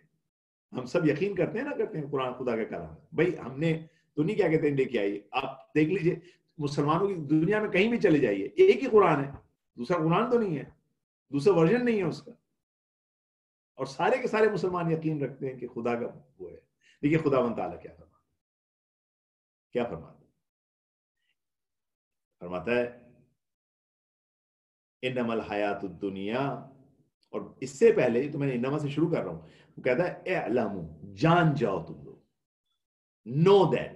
ہم سب یقین کرتے ہیں نا, کرتے ہیں قرآن خدا کا کلام. بھائی ہم نے تو نہیں کیا کہتے ہیں لے کے آئیے. آپ دیکھ لیجئے مسلمانوں کی دنیا میں کہیں بھی چلے جائیے, ایک ہی قرآن ہے, دوسرا قرآن تو نہیں ہے, دوسرا ورژن نہیں ہے اس کا, اور سارے کے سارے مسلمان یقین رکھتے ہیں کہ خدا کا وہ ہے. دیکھیے خداوند تعالیٰ کیا فرماتا ہے انما الحیات الدنیا, اور اس سے پہلے تو میں نے انما سے شروع کر رہا ہوں, وہ کہتا ہے اعلموا, جان جاؤ تم لوگ, know that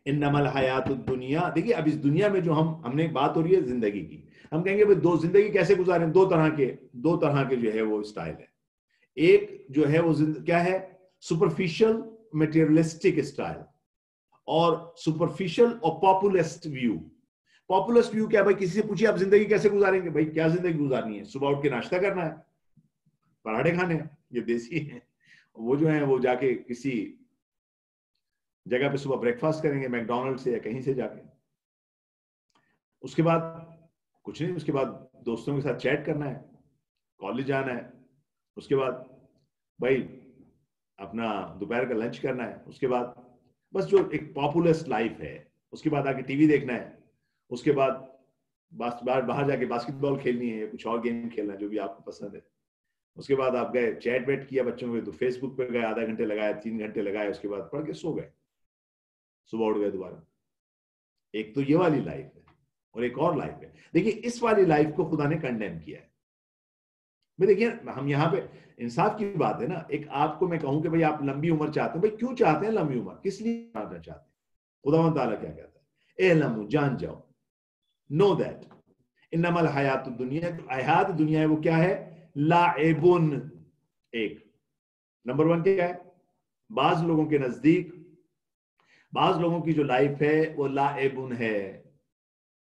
انما الحیات الدنیا. دیکھیے اب اس دنیا میں جو ہم نے بات ہو رہی ہے زندگی کی, ہم کہیں گے دو زندگی کیسے گزاریں؟ دو طرح کے جو ہے وہ اسٹائل ہے. ایک جو ہے وہ کیا ہے؟ سپرفیشل میٹیریلسٹک اسٹائل, اور سپرفیشل اور پاپولسٹ ویو. پاپولسٹ ویو کیا؟ بھائی کسی سے پوچھیے آپ زندگی کیسے گزاریں گے؟ بھائی کیا زندگی گزارنی ہے؟ صبح اٹھ کے ناشتہ کرنا ہے, پراٹھے کھانے ہیں, یہ دیسی ہیں. وہ جو ہیں وہ جا کے کسی جگہ پہ صبح بریک فاسٹ کریں گے, میک ڈونلڈ سے یا کہیں سے جا کے. اس کے بعد کچھ نہیں, اس کے بعد دوستوں کے ساتھ چیٹ کرنا ہے, کالج جانا ہے, اس کے بعد بھائی اپنا دوپہر کا لنچ کرنا ہے, اس کے بعد بس جو ایک پاپولر لائف ہے، اس کے بعد آ کے ٹی وی دیکھنا ہے، اس کے بعد باہر جا کے باسکٹ بال کھیلنی ہے یا کچھ اور گیم کھیلنا ہے جو بھی آپ کو پسند ہے. اس کے بعد آپ گئے چیٹ ویٹ کیا بچوں کو، تو فیس بک پہ گئے، آدھا گھنٹے لگایا، 3 گھنٹے لگائے، اس کے بعد پڑھ کے سو گئے، صبح اٹھ گئے دوبارہ. ایک تو یہ والی لائف ہے، اور ایک اور لائف ہے. دیکھیے اس والی لائف کو خدا نے کنڈیم کیا ہے. دیکھیے ہم یہاں پہ انصاف کی بات ہے نا. ایک آپ کو میں کہوں کہ بھائی آپ لمبی عمر چاہتے ہیں، بھائی کیوں چاہتے ہیں لمبی عمر، کس لیے چاہتے ہیں؟ خداوند تعالیٰ کیا کہتا ہے؟ اعلموا، جان جاؤ، نو دیٹ انما الحیات الدنیا، حیات دنیا ہے وہ کیا ہے؟ لاعبن. ایک نمبر 1 کیا ہے؟ بعض لوگوں کے نزدیک، بعض لوگوں کی جو لائف ہے وہ لاعبن ہے.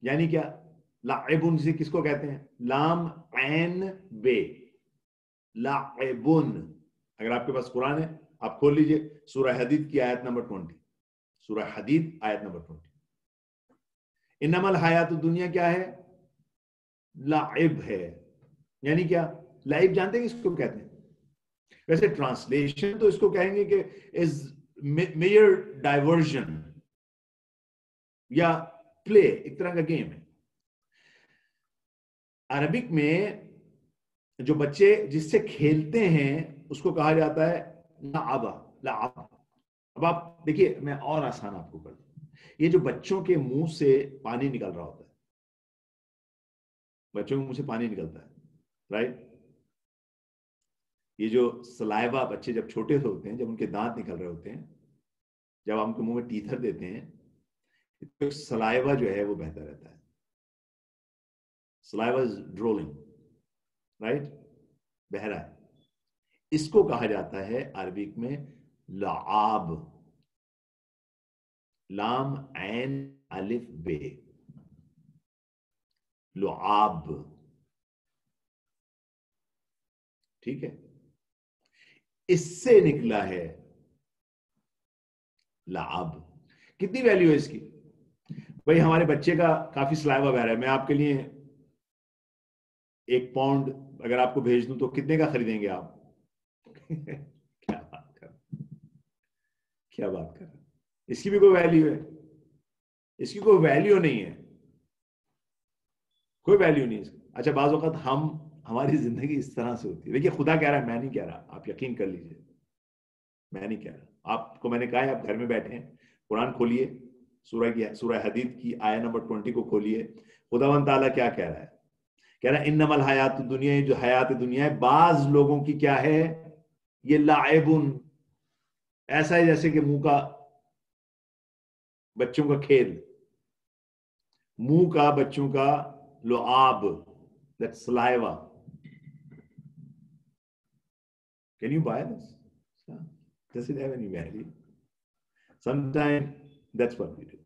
یعنی کیا لاعبن سے کس کو کہتے ہیں؟ لام عین بے، لاعبن. اگر آپ کے پاس قرآن ہے آپ کھول لیجئے سورہ حدید کی آیت نمبر 20، سورہ حدید آیت نمبر 20. انما الحیات الدنیا کیا ہے؟ لعب ہے. یعنی کیا؟ لعب جانتے ہیں کس کو کہتے ہیں؟ ویسے ٹرانسلیشن تو اس کو کہیں گے کہ از میئر ڈائیورژن یا پلے، ایک طرح کا گیم ہے. عربک میں جو بچے جس سے کھیلتے ہیں اس کو کہا جاتا ہے لعبہ. لعب. اب آپ دیکھیے میں اور آسان آپ کو کر دوں. یہ جو بچوں کے منہ سے پانی نکل رہا ہوتا ہے، بچوں کے منہ سے پانی نکلتا ہے، رائٹ؟ یہ جو سلائیوا بچے جب چھوٹے ہوتے ہیں، جب ان کے دانت نکل رہے ہوتے ہیں، جب ہم ان کے منہ میں ٹیتھر دیتے ہیں تو سلائیوا جو ہے وہ بہتا رہتا ہے. سلائیوا از ڈرولنگ، رائٹ؟ بہ رہا ہے. اس کو کہا جاتا ہے عربک میں لعاب. لام عین الف بے، لعاب. ٹھیک ہے؟ اس سے نکلا ہے لعاب. کتنی ویلیو ہے اس کی؟ بھائی ہمارے بچے کا کافی سلائیوا بہ رہا ہے، میں آپ کے لیے 1 پاؤنڈ اگر آپ کو بھیج دوں تو کتنے کا خریدیں گے آپ؟ کیا بات کر کیا بات کر رہے ہیں؟ اس کی بھی کوئی ویلیو ہے؟ اس کی کوئی ویلیو نہیں ہے، کوئی ویلیو نہیں اس کی. اچھا بعض اوقات ہماری زندگی اس طرح سے ہوتی ہے. دیکھیے خدا کہہ رہا ہے، میں نہیں کہہ رہا، آپ یقین کر لیجئے میں نہیں کہہ رہا. آپ کو میں نے کہا ہے آپ گھر میں بیٹھے ہیں، قرآن کھولیے، سورہ حدید کی آیت نمبر 20 کو کھولیے. خداوند تعالیٰ کیا کہہ رہا ہے؟ کہہ رہا ہے انما الحیات الدنیا، جو حیات دنیا ہے بعض لوگوں کی کیا ہے؟ یہ لاعبن. ایسا ہے جیسے کہ منہ کا بچوں کا کھیل، منہ کا بچوں کا لعاب، that's saliva. Can you buy this? Does it have any value? Sometimes that's what we do.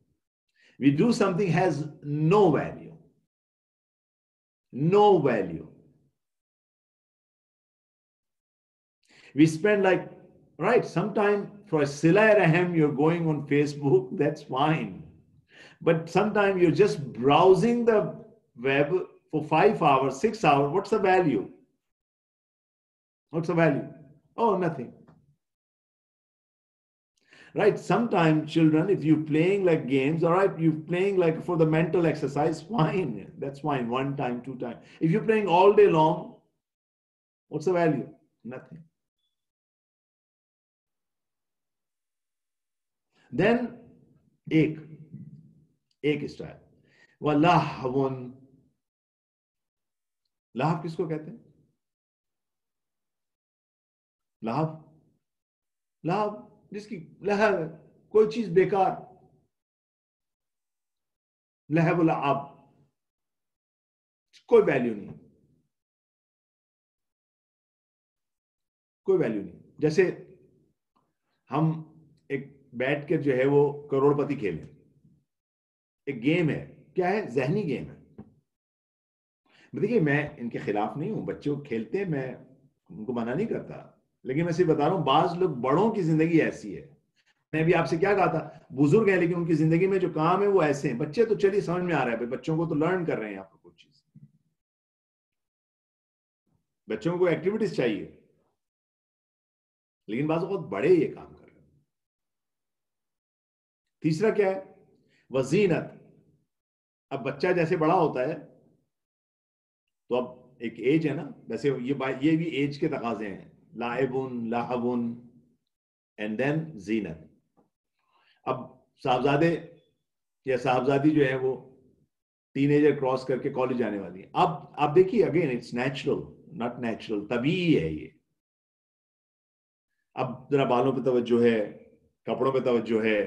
We do something has no value. No value. We spend like, right, sometime for a Sila Rahim, you're going on Facebook, that's fine. But sometimes you're just browsing the web for 5 hours, 6 hours. What's the value? What's the value? Oh, nothing. Right? Sometimes children, if you're playing like games, all right, you're playing like for the mental exercise, fine. That's fine. 1 time, 2 times. If you're playing all day long, what's the value? Nothing. Then, ایک style وَلَحْوٌ. لہو کس کو کہتے ہیں؟ لہو جس کی لہو ہے، کوئی چیز بیکار. لہو لعب، کوئی ویلیو نہیں، کوئی ویلیو نہیں. جیسے ہم ایک بیٹھ کے جو ہے وہ کروڑ پتی کھیلیں، ایک گیم ہے. کیا ہے؟ ذہنی گیم ہے. دیکھیے میں ان کے خلاف نہیں ہوں، بچوں کھیلتے ہیں، میں ان کو منع نہیں کرتا، لیکن میں صرف بتا رہا ہوں بعض لوگ بڑوں کی زندگی ایسی ہے. میں بھی آپ سے کیا کہا تھا، بزرگ ہیں لیکن ان کی زندگی میں جو کام ہے وہ ایسے ہیں. بچے تو چلیے سمجھ میں آ رہا ہے، بچوں کو تو لرن کر رہے ہیں آپ کو کچھ چیز، بچوں کو ایکٹیویٹیز چاہیے، لیکن بعض اوقات بڑے یہ کام کر رہے ہیں. تیسرا کیا ہے؟ وزینت. اب بچہ جیسے بڑا ہوتا ہے تو اب ایک ایج ہے نا، ویسے یہ بھی ایج کے تقاضے ہیں، لاعبن لاہبن اینڈ دین زینت. اب صاحبزادے یا صاحبزادی جو ہے وہ ٹین ایجر کراس کر کے کالج جانے والی ہے. اب آپ دیکھیے again it's natural not natural, طبیعی ہے یہ. اب ذرا بالوں پہ توجہ ہے، کپڑوں پہ توجہ ہے.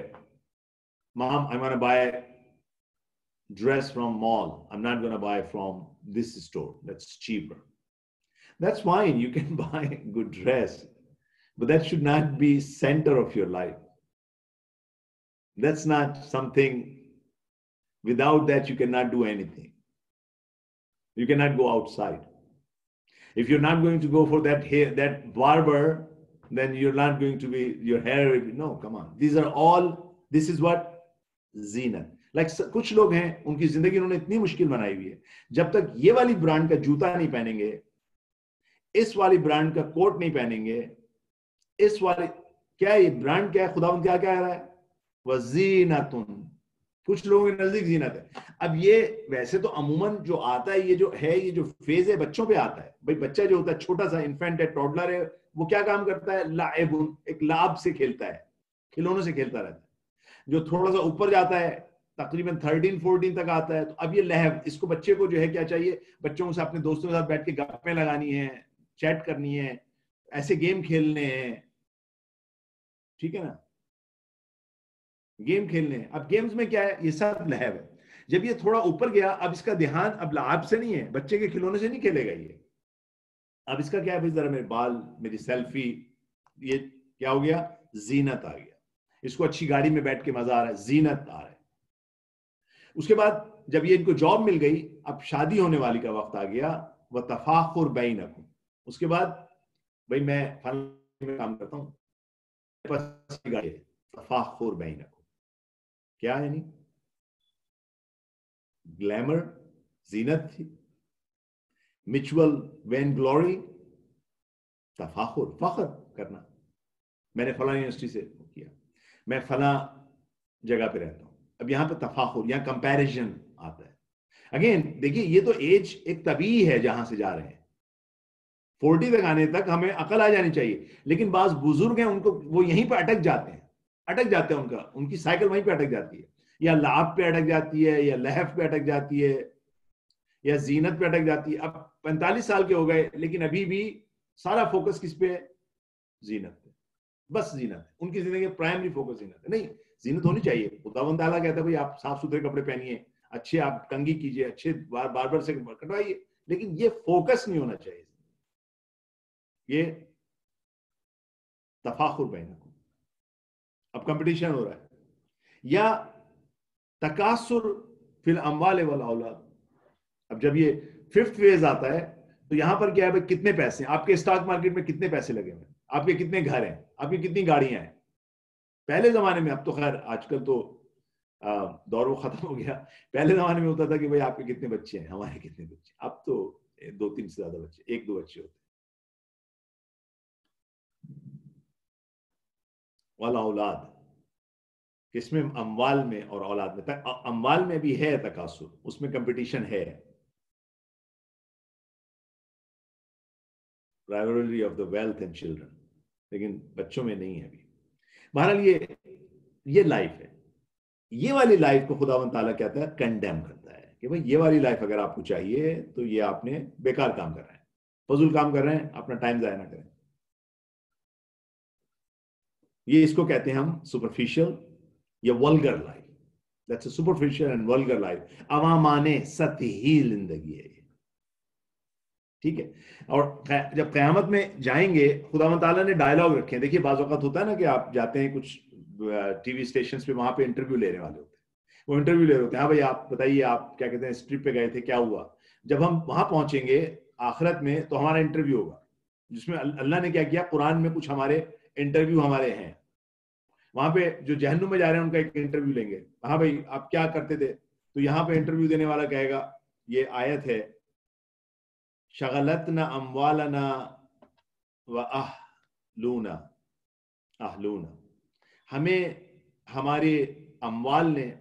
Mom, I want to buy dress from mall. I'm not going to buy from this store. That's cheaper. That's fine. You can buy good dress, but that should not be center of your life. That's not something, without that you cannot do anything. You cannot go outside. If you're not going to go for that hair, that barber, then you're not going to be, your hair, no, come on. These are all, this is what Zeenat. Like کچھ لوگ ہیں ان کی زندگی انہوں نے اتنی مشکل بنائی ہوئی ہے، جب تک یہ والی برانڈ کا جوتا نہیں پہنیں گے، اس والی برانڈ کا کوٹ نہیں پہنیں گے، اس والی کیا یہ برانڈ کیا ہے، خداوند کیا کہہ رہا ہے؟ وزینت. کچھ لوگوں کے نزدیک زینت ہے. اب یہ ویسے تو عموماً جو آتا ہے، یہ جو ہے، یہ جو فیز ہے بچوں پہ آتا ہے. بھائی بچہ جو ہوتا ہے چھوٹا سا انفینٹ ہے، ٹوڈلر ہے، وہ کیا کام کرتا ہے؟ لاعب، ایک لعب سے کھیلتا ہے، کھلونوں سے کھیلتا رہتا ہے. جو تھوڑا سا اوپر جاتا ہے تقریباً 13-14 تک آتا ہے تو اب یہ لہب، اس کو بچے کو جو ہے کیا چاہیے؟ بچوں سے اپنے دوستوں کے ساتھ بیٹھ کے گپیں لگانی ہیں، چیٹ کرنی ہے، ایسے گیم کھیلنے ہیں، ٹھیک ہے نا، گیم کھیلنے ہیں. اب گیمز میں کیا ہے؟ یہ سب لہب ہے. جب یہ تھوڑا اوپر گیا، اب اس کا دھیان اب لعب سے نہیں ہے، بچے کے کھلونے سے نہیں کھیلے گا یہ. اب اس کا کیا ہے؟ بھائی ذرا میرے بال، میری سیلفی، یہ کیا ہو گیا؟ زینت آ گیا. اس کو اچھی گاڑی میں بیٹھ کے مزہ آ رہا ہے، زینت آ رہا ہے. اس کے بعد جب یہ ان کو جاب مل گئی، اب شادی ہونے والی کا وقت آ گیا، وَتَفَاخُرْ بَيْنَكُمْ. اس کے بعد بھائی میں فلاں میں کام کرتا ہوں، تفاخر بینکم. کیا ہے؟ نہیں گلیمر، زینت تھی، میچول وین گلوری، تفاخر، فخر کرنا. میں نے فلاں یونیورسٹی سے کیا، میں فلاں جگہ پہ رہتا ہوں. اب یہاں پہ تفاخر، یہاں کمپیریزن آتا ہے. اگین دیکھیے یہ تو ایج ایک طبیعی ہے جہاں سے جا رہے ہیں. 40 تک آنے تک ہمیں عقل آ جانی چاہیے، لیکن بعض بزرگ ہیں ان کو وہ یہیں پہ اٹک جاتے ہیں، ان کی سائیکل وہیں پہ اٹک جاتی ہے، یا لعب پہ اٹک جاتی ہے، یا لہف پہ اٹک جاتی ہے، یا زینت پہ اٹک جاتی ہے. اب 45 سال کے ہو گئے لیکن ابھی بھی سارا فوکس کس پہ ہے؟ زینت پہ. بس زینت ہے ان کی زندگی، پرائمری فوکس زینت ہے. نہیں، زینت ہونی چاہیے. خداوند تعالیٰ کہتا ہے بھائی آپ صاف ستھرے کپڑے پہنیے، اچھے آپ کنگھی کیجیے، اچھے باربر سے کٹوائیے، لیکن یہ فوکس نہیں ہونا چاہیے. یہ تفاخر بینکم. اب کمپٹیشن ہو رہا ہے. یا تکاثر فی الاموال والاولاد. اب جب یہ 5th فیز آتا ہے تو یہاں پر کیا ہے؟ بھائی کتنے پیسے ہیں آپ کے اسٹاک مارکیٹ میں، کتنے پیسے لگے ہوئے ہیں، آپ کے کتنے گھر ہیں، آپ کی کتنی گاڑیاں ہیں. پہلے زمانے میں، اب تو خیر آج کل تو دور وہ ختم ہو گیا. پہلے زمانے میں ہوتا تھا کہ بھئی آپ کے کتنے بچے ہیں، ہمارے کتنے بچے. اب تو 2-3 سے زیادہ بچے، 1-2 بچے ہوتے ہیں. والا اولاد، کس میں؟ اموال میں اور اولاد میں. اموال میں بھی ہے تکاثر، اس میں کمپٹیشن ہے، rivalry of the wealth and children، لیکن بچوں میں نہیں ہے ابھی. بہرحال یہ لائف ہے. یہ والی لائف کو خداوند تعالیٰ کہتا ہے، کنڈیم کرتا ہے کہ بھئی یہ والی لائف اگر آپ کو چاہیے تو یہ آپ نے بیکار کام کر رہے ہیں، فضول کام کر رہے ہیں، اپنا ٹائم ضائع نہ کریں. یہ اس کو کہتے ہیں ہم سپرفیشل یا vulgar life. That's a superficial and vulgar life. عوامانہ سطحی زندگی ہے یہ، ٹھیک ہے. اور جب قیامت میں جائیں گے، خداوند تعالیٰ نے ڈائلاگ رکھے ہیں. دیکھیے بعض اوقات ہوتا ہے نا کہ آپ جاتے ہیں کچھ ٹی وی اسٹیشنز پہ، وہاں پہ انٹرویو لینے والے ہوتے ہیں، وہ انٹرویو لے رہے ہوتے ہیں. ہاں بھائی آپ بتائیے، آپ کیا کہتے ہیں، اس ٹرپ پہ گئے تھے، کیا ہوا؟ جب ہم وہاں پہنچیں گے آخرت میں تو ہمارا انٹرویو ہوگا، جس میں اللہ نے کیا کیا، قرآن میں کچھ ہمارے انٹرویو ہمارے ہیں. وہاں پہ جو جہنم میں جا رہے ہیں ان کا ایک انٹرویو لیں گے. ہاں بھائی آپ کیا کرتے تھے؟ تو یہاں پہ انٹرویو دینے والا کہے گا، یہ آیت ہے، شغلتنا اموالنا واہلونا، ہمیں ہمارے اموال نے،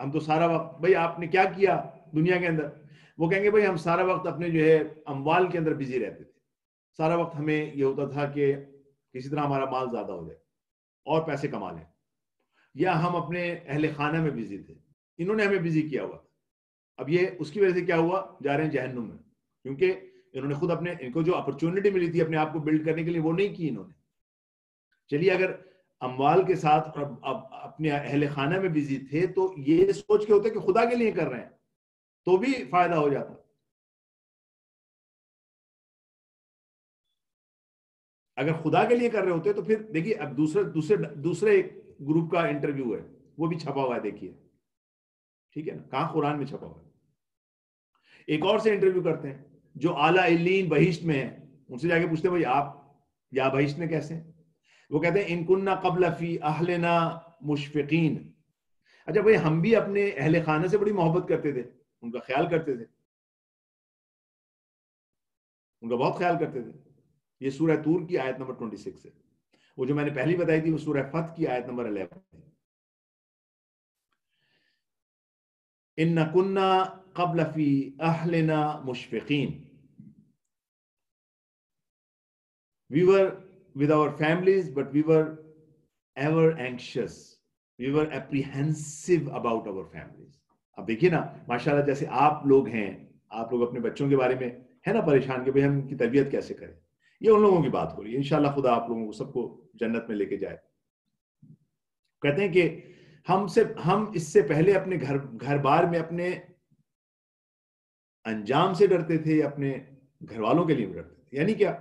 ہم تو سارا وقت، بھائی آپ نے کیا کیا دنیا کے اندر، وہ کہیں گے بھائی ہم سارا وقت اپنے جو ہے اموال کے اندر بزی رہتے تھے، سارا وقت ہمیں یہ ہوتا تھا کہ کسی طرح ہمارا مال زیادہ ہو جائے اور پیسے کما لیں، یا ہم اپنے اہل خانہ میں بزی تھے، انہوں نے ہمیں بزی کیا ہوا. اب یہ اس کی وجہ سے کیا ہوا، جا رہے ہیں جہنم میں، کیونکہ انہوں نے خود ان کو جو اپرچونٹی ملی تھی اپنے آپ کو بلڈ کرنے کے لیے وہ نہیں کی انہوں نے. چلیے اگر اموال کے ساتھ اپنے اہل خانہ میں بزی تھے تو یہ سوچ کے ہوتے کہ خدا کے لیے کر رہے ہیں تو بھی فائدہ ہو جاتا. اگر خدا کے لیے کر رہے ہوتے تو پھر دیکھیے اب دوسرے ایک گروپ کا انٹرویو ہے، وہ بھی چھپا ہوا ہے، دیکھیے ٹھیک ہے نا، کہاں قرآن میں چھپا ہوا ہے. ایک اور سے انٹرویو کرتے ہیں جو اعلیٰ علیین بہشت میں ہیں، ان سے جا کے پوچھتے ہیں بھائی آپ یا بہشت میں کیسے ہیں؟ وہ کہتے ہیں ان کننا قبل فی اہلنا مشفقین. اچھا بھائی ہم بھی اپنے اہل خانہ سے بڑی محبت کرتے تھے، ان کا خیال کرتے تھے، ان کا بہت خیال کرتے تھے. یہ سورہ طور کی آیت نمبر 26 ہے. وہ جو میں نے پہلی بتائی تھی وہ سورہ فتح کی آیت نمبر 11 ہے. ان کننا قبل فی اہلنا مشفقین. We were with our families, but we were ever anxious. We were apprehensive about our families. اب دیکھیے نا ماشاءاللہ جیسے آپ لوگ ہیں، آپ لوگ اپنے بچوں کے بارے میں ہے نا پریشان کہ بھئی ہم ان کی تربیت کیسے کریں. یہ ان لوگوں کی بات ہو رہی ہے. انشاءاللہ خدا آپ لوگوں کو سب کو جنت میں لے کے جائے. کہتے ہیں کہ ہم اس سے پہلے اپنے گھر بار میں اپنے انجام سے ڈرتے تھے، اپنے گھر والوں کے لیے ڈرتے تھے. یعنی کیا؟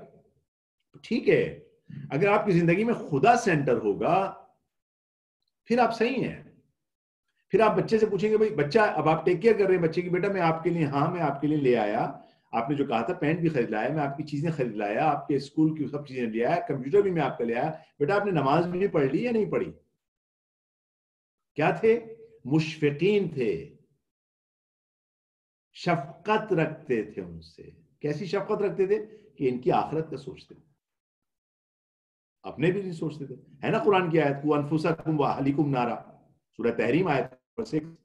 ٹھیک ہے اگر آپ کی زندگی میں خدا سینٹر ہوگا پھر آپ صحیح ہیں. پھر آپ بچے سے پوچھیں گے بھائی بچہ، اب آپ ٹیک کیئر کر رہے ہیں بچے کی، بیٹا میں آپ کے لیے، ہاں میں آپ کے لیے لے آیا، آپ نے جو کہا تھا پینٹ بھی خرید لایا، میں آپ کی چیزیں خرید لایا، آپ کے اسکول کی سب چیزیں لے آیا، کمپیوٹر بھی میں آپ کا لے آیا. بیٹا آپ نے نماز بھی پڑھ لی یا نہیں پڑھی؟ کیا تھے؟ مشفقین تھے، شفقت رکھتے تھے ان سے. کیسی شفقت رکھتے تھے؟ کہ ان کی آخرت کا سوچتے تھے، اپنے بھی نہیں سوچتے تھے. ہے نا قرآن کی آیت کو انفسکم واہلیکم نارا، سورہ تحریم آیت 6،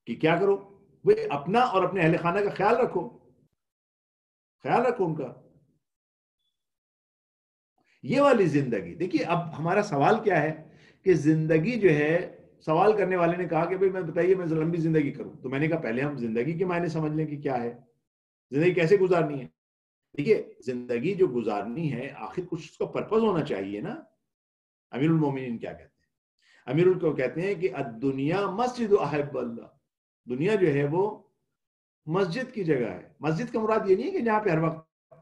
کہ کیا کرو وہ اپنا اور اپنے اہل خانہ کا خیال رکھو ان کا. یہ والی زندگی دیکھیے. اب ہمارا سوال کیا ہے کہ زندگی جو ہے، سوال کرنے والے نے کہا کہ بھئی میں بتائیے میں لمبی زندگی کروں. تو میں نے کہا پہلے ہم زندگی کے معنی سمجھ لیں کہ کیا ہے، زندگی کیسے گزارنی ہے. دیکھیے زندگی جو گزارنی ہے آخر کچھ اس کا پرپز ہونا چاہیے نا. امیر المومنین کیا کہتے ہیں؟ امیر کو کہتے ہیں کہ الدنیا مسجد احب اللہ. دنیا جو ہے وہ مسجد کی جگہ ہے. مسجد کا مراد یہ نہیں ہے کہ جہاں پہ ہر وقت،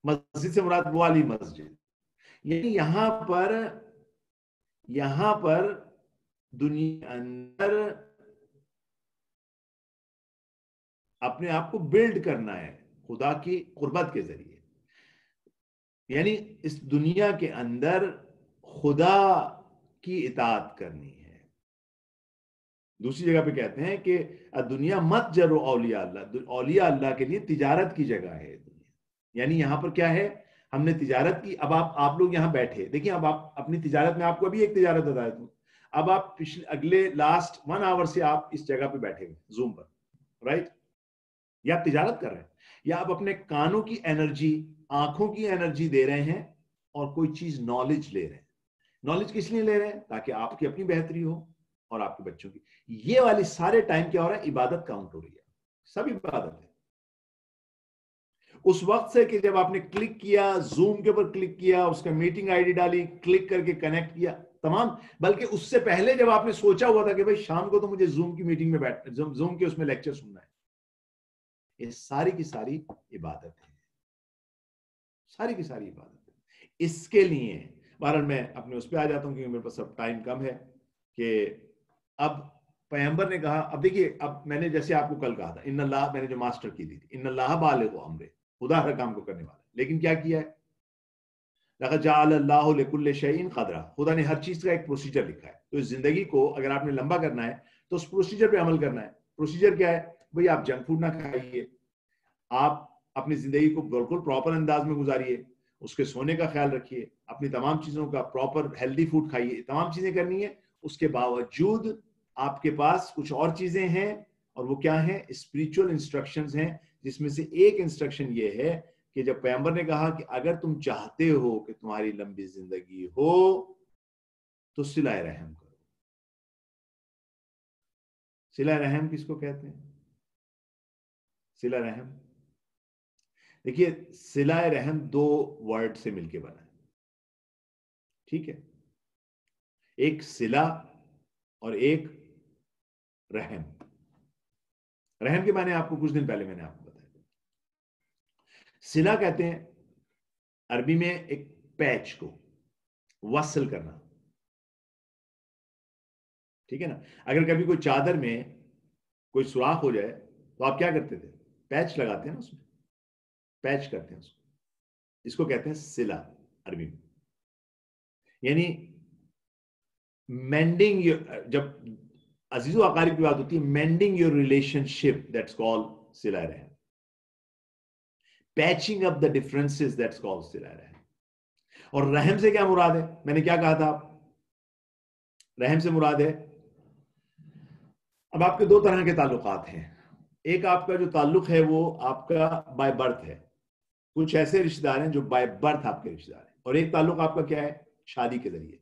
مسجد سے مراد وہ والی مسجد، یعنی یہاں پر دنیا اندر اپنے آپ کو بلڈ کرنا ہے خدا کی قربت کے ذریعے. یعنی اس دنیا کے اندر خدا کی اطاعت کرنی ہے. دوسری جگہ پہ کہتے ہیں کہ دنیا متجر اولیاء اللہ، اولیاء اللہ کے لیے تجارت کی جگہ ہے دنیا. یعنی یہاں پر کیا ہے، ہم نے تجارت کی. اب آپ لوگ یہاں بیٹھے دیکھیں، اب آپ اپنی تجارت میں، آپ کو ابھی ایک تجارت بتا دوں، اب آپ اگلے لاسٹ 1 آور سے آپ اس جگہ پہ بیٹھے ہوئے زوم پر، رائٹ؟ یا آپ تجارت کر رہے ہیں، یا آپ اپنے کانوں کی انرجی، آنکھوں کی انرجی دے رہے ہیں اور کوئی چیز نالج لے رہے ہیں. نالج کس لیے لے رہے ہیں؟ تاکہ آپ کی اپنی بہتری ہو اور آپ کے بچوں کی. یہ والی سارے ٹائم کیا ہو رہا ہے؟ عبادت کاؤنٹ ہو رہی ہے. سب عبادت ہے. اس وقت سے کہ جب آپ نے کلک کیا، زوم کے اوپر کلک کیا، اس کا میٹنگ آئی ڈی ڈالی، کلک کر کے کنیکٹ کیا، تمام. بلکہ اس سے پہلے جب آپ نے سوچا ہوا تھا کہ بھئی شام کو تو مجھے زوم کی میٹنگ میں زوم کے اس میں لیکچر سننا ہے، یہ ساری کی ساری عبادت ہے. ساری کی ساری عبادت ہے. اس کے لیے بہرحال میں اپنے اس پہ آ جاتا ہوں کیونکہ میرے پاس اب ٹائم کم ہے. کہ اب پیغمبر نے کہا، اب دیکھیے، اب میں نے جیسے آپ کو کل کہا تھا، ان اللہ، میں نے جو ماسٹر کی دی تھی، ان اللہ بالغ امرہ، خدا ہر کام کو کرنے والا ہے. لیکن کیا کیا ہے؟ لقد جعل اللہ لکل شیء قدرا، خدا نے ہر چیز کا ایک پروسیجر لکھا ہے. تو اس زندگی کو اگر آپ نے لمبا کرنا ہے تو اس پروسیجر پہ عمل کرنا ہے. پروسیجر کیا ہے؟ بھئی آپ جنک فوڈ نہ کھائیے، آپ اپنی زندگی کو بالکل پراپر انداز میں گزاریے، اس کے سونے کا خیال رکھیے، اپنی تمام چیزوں کا پراپر ہیلدی فوڈ کھائیے، تمام چیزیں کرنی ہے. اس کے باوجود آپ کے پاس کچھ اور چیزیں ہیں، اور وہ کیا ہیں؟ اسپریچول انسٹرکشنز ہیں، جس میں سے ایک انسٹرکشن یہ ہے کہ جب پیغمبر نے کہا کہ اگر تم چاہتے ہو کہ تمہاری لمبی زندگی ہو تو صلہ رحم کرو۔ صلہ رحم کس کو کہتے ہیں؟ صلہ رحم، دیکھیے صلہ رحم دو ورڈ سے مل کے بنا ہے، ٹھیک ہے؟ ایک صلہ اور ایک رحم۔ رحم کے معنی آپ کو کچھ دن پہلے میں نے آپ کو بتایا۔ صلہ کہتے ہیں عربی میں ایک پیچ کو وصل کرنا، ٹھیک ہے نا؟ اگر کبھی کوئی چادر میں کوئی سوراخ ہو جائے تو آپ کیا کرتے تھے؟ پیچ لگاتے ہیں نا، اس میں پیچ کرتے ہیں اس کو کہتے ہیں صلہ عربی میں، یعنی مینڈنگ، جب عزیز و اقارب کی بات ہوتی ہے، mending your relationship, that's called صلہ رحم۔ Patching up the differences, that's called صلہ رحم۔ اور رحم سے کیا مراد ہے؟ میں نے کیا کہا تھا؟ رحم سے مراد ہے، اب آپ کے دو طرح کے تعلقات ہیں۔ ایک آپ کا جو تعلق ہے وہ آپ کا بائی برتھ ہے، کچھ ایسے رشتہ دار ہیں جو بائی برتھ آپ کے رشتہ دار ہیں، اور ایک تعلق آپ کا کیا ہے؟ شادی کے ذریعے۔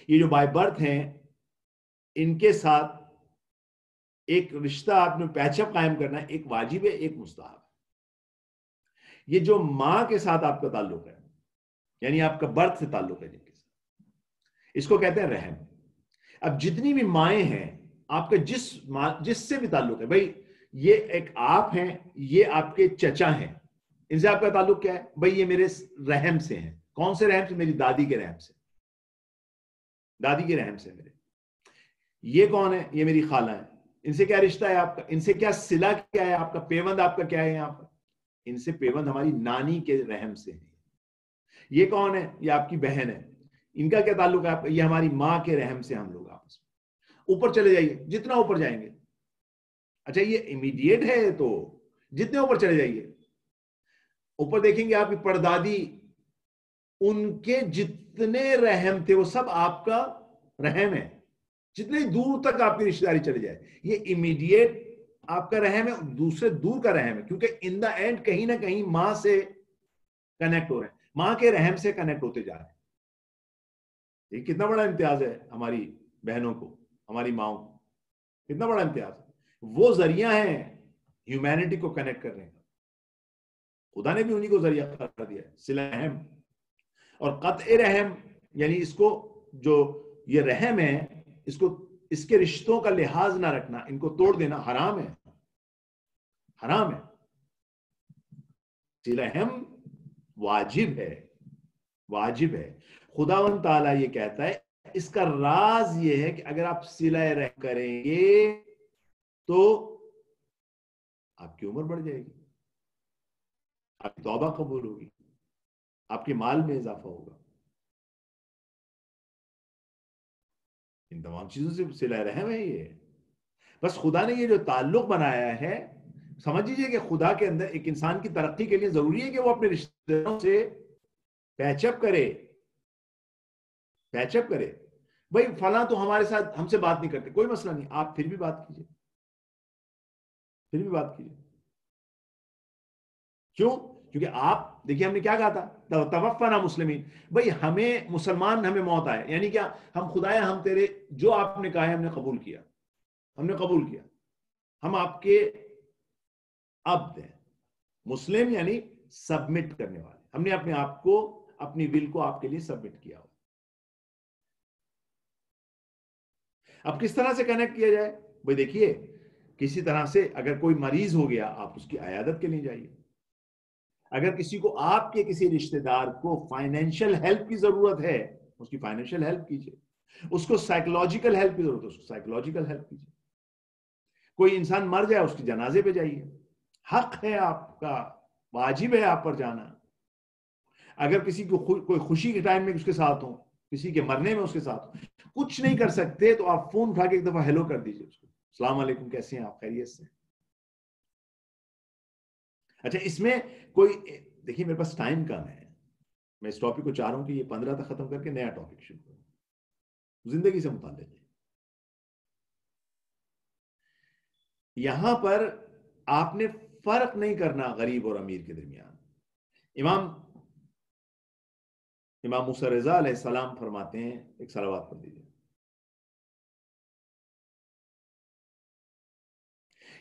یہ جو بائی برتھ ہیں ان کے ساتھ ایک رشتہ آپ نے پیچ اپ قائم کرنا ہے، ایک واجب ہے، ایک مستحب ہے۔ یہ جو ماں کے ساتھ آپ کا تعلق ہے، یعنی آپ کا برتھ سے تعلق ہے جن کے ساتھ، اس کو کہتے ہیں رحم۔ اب جتنی بھی مائیں ہیں آپ کا جس سے بھی تعلق ہے، بھائی یہ ایک آپ ہیں، یہ آپ کے چچا ہیں، ان سے آپ کا تعلق کیا ہے؟ بھائی یہ میرے رحم سے ہیں۔ کون سے رحم سے؟ میری دادی کے رحم سے، دادی کے رحم سے میرے۔ یہ کون ہے؟ یہ میری خالہ ہے۔ ان سے کیا رشتہ ہے آپ کا؟ ان سے کیا صلہ کیا ہے آپ کا؟ پیوند آپ کا کیا ہے یہاں پر؟ ان سے پیوند ہماری نانی کے رحم سے ہے۔ یہ کون ہے؟ یہ آپ کی بہن ہے۔ ان کا کیا تعلق ہے آپ کا؟ یہ ہماری ماں کے رحم سے ہم لوگ آپس میں۔ اوپر چلے جائیے، جتنا اوپر جائیں گے، اچھا یہ امیڈیٹ ہے تو جتنے اوپر چلے جائیے، اوپر دیکھیں گے آپ کی پردادی، ان کے جتنے رحم تھے وہ سب آپ کا رحم ہے۔ جتنے دور تک آپ کی رشتہ داری چلے جائے، یہ امیڈیٹ آپ کا رحم ہے، دوسرے دور کا رحم ہے، کیونکہ ان دا اینڈ کہیں نہ کہیں ماں سے کنیکٹ ہو رہے ہیں، ماں کے رحم سے کنیکٹ ہوتے جا رہے ہیں۔ یہ کتنا بڑا امتیاز ہے ہماری بہنوں کو، ہماری ماؤں کو، کتنا بڑا امتیاز ہے۔ وہ ذریعہ ہیں ہیومینٹی کو کنیکٹ کرنے کا، خدا نے بھی انہی کو ذریعہ قرار دیا ہے، صلہ رحم۔ اور قطع رحم یعنی اس کو، جو یہ رحم ہے، اس کے رشتوں کا لحاظ نہ رکھنا، ان کو توڑ دینا حرام ہے، حرام ہے۔ صلہ رحم واجب ہے، واجب ہے۔ خداوند تعالیٰ یہ کہتا ہے، اس کا راز یہ ہے کہ اگر آپ صلہ رحم کریں گے تو آپ کی عمر بڑھ جائے گی، آپ کی توبہ قبول ہوگی، آپ کے مال میں اضافہ ہوگا۔ ان تمام چیزوں سے صلہ رحم ہے یہ۔ بس خدا نے یہ جو تعلق بنایا ہے، سمجھ لیجیے کہ خدا کے اندر ایک انسان کی ترقی کے لیے ضروری ہے کہ وہ اپنے رشتہ داروں سے پیچ اپ کرے، پیچ اپ کرے۔ بھائی فلاں تو ہمارے ساتھ ہم سے بات نہیں کرتے، کوئی مسئلہ نہیں، آپ پھر بھی بات کیجئے، پھر بھی بات کیجئے۔ کیوں؟ کیونکہ آپ دیکھیے ہم نے کیا کہا تھا، توفنا مسلمین، بھائی ہمیں مسلمان، ہمیں موت آئے، یعنی کیا؟ ہم خدایا ہم تیرے جو آپ نے کہا ہے ہم نے قبول کیا، ہم نے قبول کیا، ہم آپ کے عبد ہیں۔ مسلم یعنی سبمٹ کرنے والے، ہم نے اپنے آپ کو، اپنی ول کو آپ کے لیے سبمٹ کیا ہو۔ اب کس طرح سے کنیکٹ کیا جائے؟ بھائی دیکھیے، کسی طرح سے اگر کوئی مریض ہو گیا آپ اس کی عیادت کے لیے جائیے، اگر کسی کو، آپ کے کسی رشتہ دار کو فائنینشیل ہیلپ کی ضرورت ہے، اس کی فائنینشیل ہیلپ کیجیے، اس کو سائیکولوجیکل ہیلپ کی ضرورت ہے، اس کو سائیکولوجیکل ہیلپ کیجیے، کوئی انسان مر جائے اس کی جنازے پہ جائیے، حق ہے آپ کا، واجب ہے آپ پر جانا۔ اگر کسی کو کوئی خوشی کے ٹائم میں اس کے ساتھ ہو، کسی کے مرنے میں اس کے ساتھ ہو، کچھ نہیں کر سکتے تو آپ فون اٹھا کے ایک دفعہ ہیلو کر دیجیے اس کو، السلام علیکم، کیسے ہیں آپ، خیریت سے؟ اچھا اس میں کوئی، دیکھیے میرے پاس ٹائم کم ہے، میں اس ٹاپک کو چاہ رہا ہوں کہ یہ 15 تک ختم کر کے نیا ٹاپک شروع کروں، زندگی سے متعلق ہے. یہاں پر آپ نے فرق نہیں کرنا غریب اور امیر کے درمیان. امام موسیٰ رضا علیہ السلام فرماتے ہیں, ایک صلوات پڑھ دیجیے.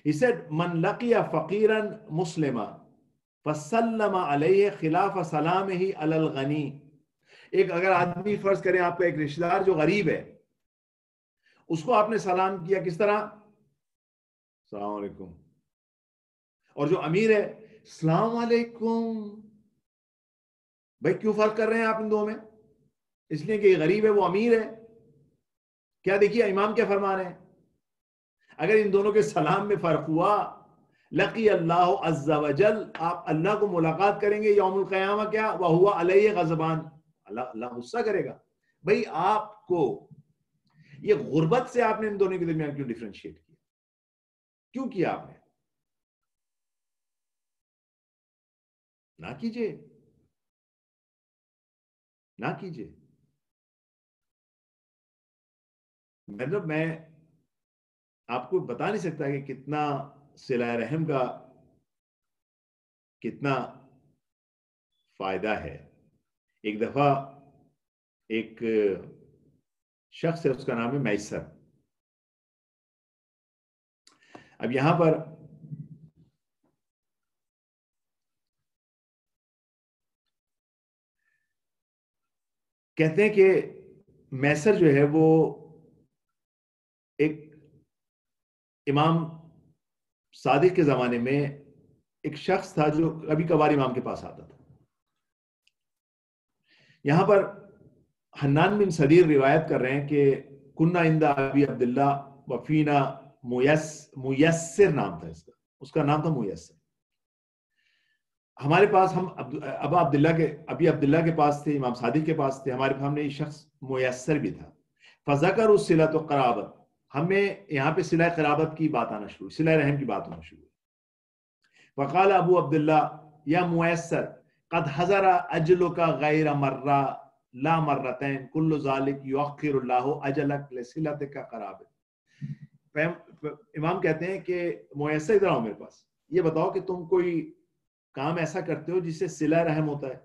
He said, من لقی فقیرا مسلما فسلم علیہ خلاف سلامہ علی الغنی. ایک اگر آدمی فرض کریں آپ کا ایک رشتہ دار جو غریب ہے, اس کو آپ نے سلام کیا کس طرح؟ السلام علیکم. اور جو امیر ہے, السلام علیکم. بھائی کیوں فرق کر رہے ہیں آپ ان دو میں؟ اس لیے کہ یہ غریب ہے, وہ امیر ہے. کیا دیکھیے امام کیا فرما رہے ہیں, اگر ان دونوں کے سلام میں فرق ہوا, لقی اللہ عز وجل, آپ اللہ کو ملاقات کریں گے یوم القیامہ, کیا وہو علیہ غضبان, اللہ غصہ کرے گا. بھائی آپ کو یہ غربت سے آپ نے ان دونوں کے درمیان کیوں ڈیفرنشیٹ کیا, کیوں کیا آپ نے؟ نہ کیجئے, نہ کیجئے. مطلب میں آپ کو بتا نہیں سکتا کہ کتنا صلہ رحم کا کتنا فائدہ ہے. ایک دفعہ ایک شخص ہے, اس کا نام ہے میسر. اب یہاں پر کہتے ہیں کہ میسر جو ہے وہ ایک امام صادق کے زمانے میں ایک شخص تھا جو کبھی کبھار امام کے پاس آتا تھا. یہاں پر حنان بن صدیر روایت کر رہے ہیں کہ کنہ عند ابی عبداللہ وفینا میسر نام تھا اس کا نام تھا میسر. ہمارے پاس, ہم ابی عبداللہ کے پاس تھے, امام صادق کے پاس تھے, ہمارے سامنے یہ شخص میسر بھی تھا. فذکر الصلۃ والقرابۃ, ہمیں یہاں پہ صلہ قرابت کی بات آنا شروع, صلہ رحم کی بات ہونا شروع. فقال ابو عبداللہ یا میسر قد حضر اجلک غیر مرہ لا مرتين كل ذلك يؤخر الله اجلك لصلتك قرابت. امام کہتے ہیں کہ میسر ادھر آؤ میرے پاس, یہ بتاؤ کہ تم کوئی کام ایسا کرتے ہو جس سے صلہ رحم ہوتا ہے.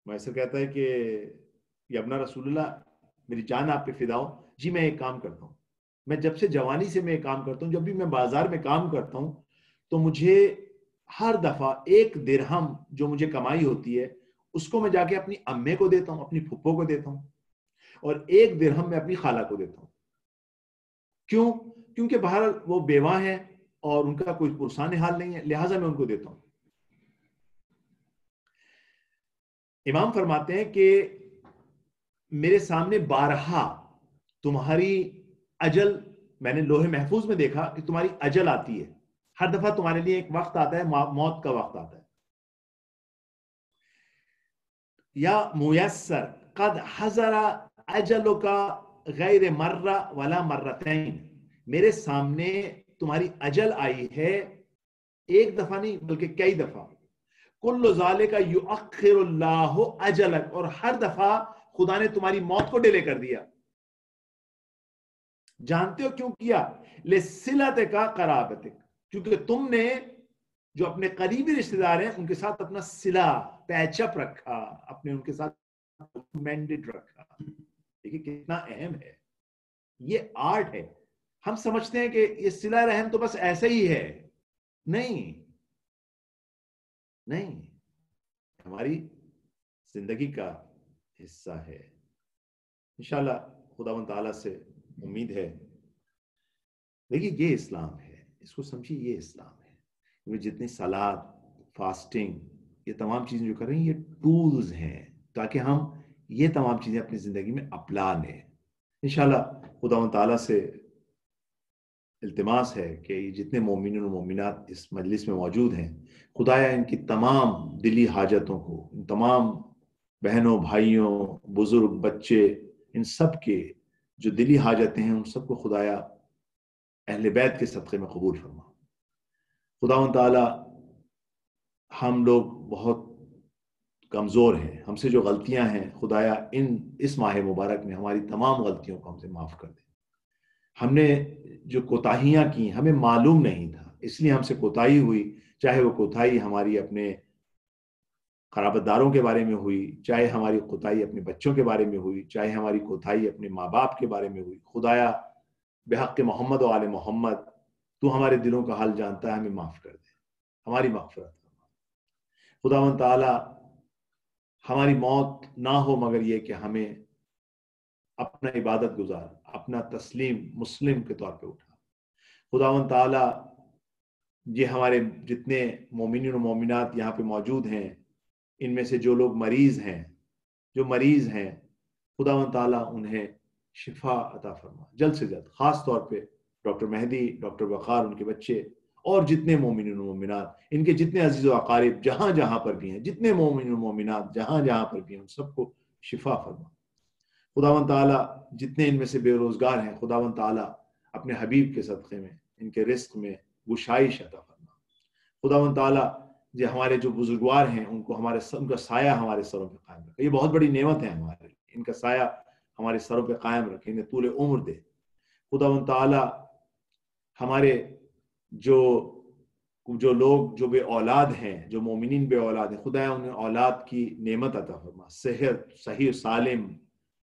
میسر کہتا ہے کہ یا ابن رسول اللہ, میری جان آپ پہ فدا ہو. جی میں ایک کام کرتا ہوں, میں جب سے جوانی سے میں ایک کام کرتا ہوں, جب بھی میں بازار میں کام کرتا ہوں تو مجھے ہر دفعہ 1 درہم جو مجھے کمائی ہوتی ہے اس کو میں جا کے اپنی امے کو دیتا ہوں, اپنی پھپھو کو دیتا ہوں, اور 1 درہم میں اپنی خالہ کو دیتا ہوں. کیوں؟ کیونکہ بہرحال وہ بیوہ ہیں اور ان کا کوئی پرسان حال نہیں ہے, لہٰذا میں ان کو دیتا ہوں. امام فرماتے ہیں کہ میرے سامنے بارہا تمہاری اجل, میں نے لوح محفوظ میں دیکھا کہ تمہاری اجل آتی ہے, ہر دفعہ تمہارے لیے ایک وقت آتا ہے, موت کا وقت آتا ہے. یا میسر قد حضر اجلک غیر مرہ ولا مرتين, میرے سامنے تمہاری اجل آئی ہے 1 دفعہ نہیں بلکہ کئی دفعہ. کل ذالک یؤخر اللہ اجلک, اور ہر دفعہ خدا نے تمہاری موت کو ڈیلے کر دیا. جانتے ہو کیوں کیا؟ لصلتک قرابتک, کیونکہ تم نے جو اپنے قریبی رشتہ دار ہیں ان کے ساتھ اپنا صلہ پیچ اپ رکھا, اپنے ان کے ساتھ مینڈیٹ رکھا. دیکھیے کتنا اہم ہے, یہ آرٹ ہے. ہم سمجھتے ہیں کہ یہ صلہ رحم تو بس ایسے ہی ہے. نہیں, ہماری زندگی کا حصہ ہے. انشاءاللہ خداوند تعالیٰ سے امید ہے. دیکھیے یہ اسلام ہے, اس کو سمجھیے, یہ اسلام ہے. جتنی صلات, فاسٹنگ, یہ تمام چیزیں جو کر رہے ہیں یہ ٹولز ہیں تاکہ ہم یہ تمام چیزیں اپنی زندگی میں اپنا لیں. انشاءاللہ خداوند تعالیٰ سے التماس ہے کہ جتنے مومنین و مومنات اس مجلس میں موجود ہیں, خدایا ان کی تمام دلی حاجتوں کو, ان تمام بہنوں, بھائیوں, بزرگ, بچے, ان سب کے جو دلی حاجتیں ہیں ان سب کو خدایا اہل بیت کے صدقے میں قبول فرما. خداوند تعالی ہم لوگ بہت کمزور ہیں، ہم سے جو غلطیاں ہیں، خدایا اس ماہ مبارک میں ہماری تمام غلطیوں کو ہم سے معاف کر دے۔ ہم نے جو کوتاہیاں کی ہمیں معلوم نہیں تھا، اس لیے ہم سے کوتاہی ہوئی، چاہے وہ کوتاہی ہماری اپنے قرابت داروں کے بارے میں ہوئی، چاہے ہماری کوتاہی اپنے بچوں کے بارے میں ہوئی، چاہے ہماری کوتاہی اپنے ماں باپ کے بارے میں ہوئی۔ خدایا بحق محمد و آل محمد تو ہمارے دلوں کا حال جانتا ہے، ہمیں معاف کر دے، ہماری مغفرت فرما۔ خداوند تعالی ہماری موت نہ ہو مگر یہ کہ ہمیں اپنا عبادت گزار، اپنا تسلیم مسلم کے طور پہ اٹھا۔ خداوند تعالی یہ ہمارے جتنے مومنین و مومنات یہاں پہ موجود ہیں، ان میں سے جو لوگ مریض ہیں خداوند تعالیٰ انہیں شفا عطا فرما جلد سے جلد، خاص طور پہ ڈاکٹر مہدی، ڈاکٹر وقار، ان کے بچے اور جتنے مومنین و مومنات، ان کے جتنے عزیز و اقارب جہاں جہاں پر بھی ہیں، جتنے مومنین و مومنات جہاں جہاں پر بھی ہیں، ان سب کو شفا فرما۔ خداوند تعالیٰ جتنے ان میں سے بے روزگار ہیں، خداوند تعالیٰ اپنے حبیب کے صدقے میں ان کے رزق میں گشائش عطا فرما۔ خداوند تعالیٰ جو ہمارے جو بزرگوار ہیں ان کو ان کا سایہ ہمارے سروں پہ قائم رکھے، یہ بہت بڑی نعمت ہے ہمارے لیے، ان کا سایہ ہمارے سروں پہ قائم رکھے، انہیں طول عمر دے۔ خداوند تعالیٰ ہمارے جو لوگ جو بے اولاد ہیں، جو مومنین بے اولاد ہیں، خدایا انہیں اولاد کی نعمت عطا فرما، صحیح سالم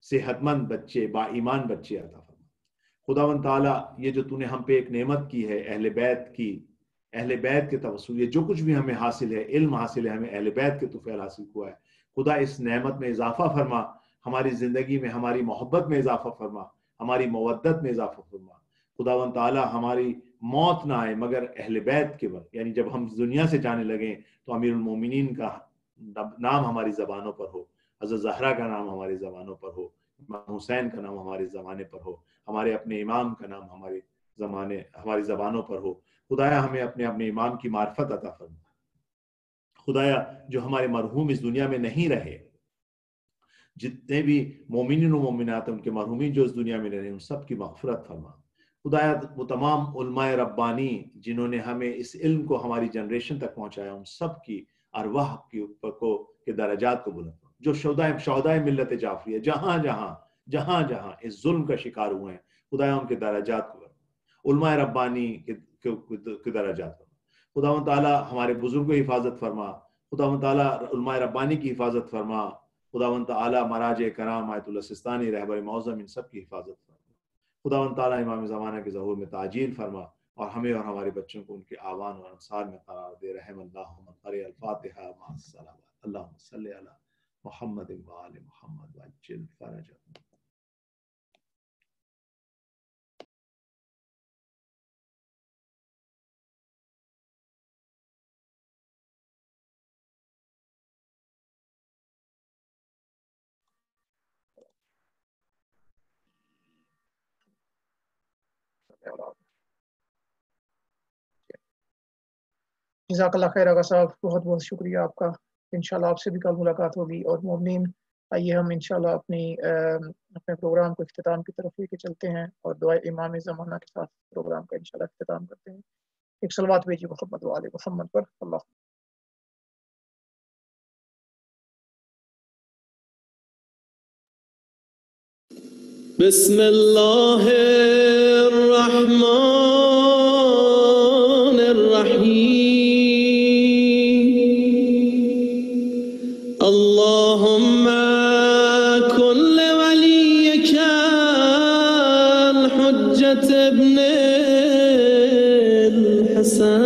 صحت مند بچے، با ایمان بچے عطا فرما۔ خداوند تعالیٰ یہ جو تو نے ہم پہ ایک نعمت کی ہے اہل بیت کے توسط، یہ جو کچھ بھی ہمیں حاصل ہے، علم حاصل ہے، ہمیں اہل بیت کے طفیل حاصل ہوا ہے، خدا اس نعمت میں اضافہ فرما، ہماری زندگی میں ہماری محبت میں اضافہ فرما، ہماری مودت میں اضافہ فرما۔ خداوند تعالیٰ ہماری موت نہ آئے مگر اہل بیت کے وقت، یعنی جب ہم دنیا سے جانے لگیں تو امیر المومنین کا نام ہماری زبانوں پر ہو، حضرت زہرا کا نام ہماری زبانوں پر ہو، امام حسین کا نام ہماری زبانے پر ہو، ہمارے اپنے امام کا نام ہماری زبانوں پر ہو۔ خدایا ہمیں اپنے امام کی معرفت عطا فرما۔ خدایا جو ہمارے مرحوم اس دنیا میں نہیں رہے، جتنے بھی مومنین و مومنات ان کے مرحومین جو اس دنیا میں رہے، ان سب کی مغفرت فرما۔ خدایا وہ تمام علماء ربانی جنہوں نے ہمیں اس علم کو ہماری جنریشن تک پہنچایا، ان سب کی ارواح کے درجات کو بلند فرما۔ جو شہدائے ملت جعفریہ جہاں جہاں اس ظلم کا شکار ہوئے ہیں، خدایا ان کے درجات کو بلند فرما، علماء ربانی کے درجات فرما۔ خداوند تعالیٰ ہمارے بزرگوں کی حفاظت فرما، خداوند تعالیٰ علماء ربانی کی حفاظت فرما، خداوند تعالیٰ مراجع کرام آیت اللہ سستانی رہبر معظم ان سب کی حفاظت فرما۔ خداوند تعالیٰ امام زمانہ کے ظہور میں تعجیل فرما، اور ہمیں اور ہمارے بچوں کو ان کے آوان اور انصار میں قرار دے۔ رحم اللہ من قرئ الفاتحہ مع الصلوات۔ اللہم صلی علی محمد وآل محمد وعجل فرجہ۔ جزاک اللہ خیر آغا صاحب، بہت بہت شکریہ آپ کا۔ انشاءاللہ آپ سے بھی کل ملاقات ہوگی۔ اور مومنین، آئیے ہم انشاءاللہ اپنے پروگرام کو اختتام کی طرف لے کے چلتے ہیں، اور دعائے امام زمانہ کے ساتھ پروگرام کا انشاءاللہ اختتام کرتے ہیں۔ ایک صلوات بھیجیے محمد و آل محمد پر۔ اللہ بسم اللہ الرحمن الرحیم۔ اللہم کن لولیک الحجة ابن الحسن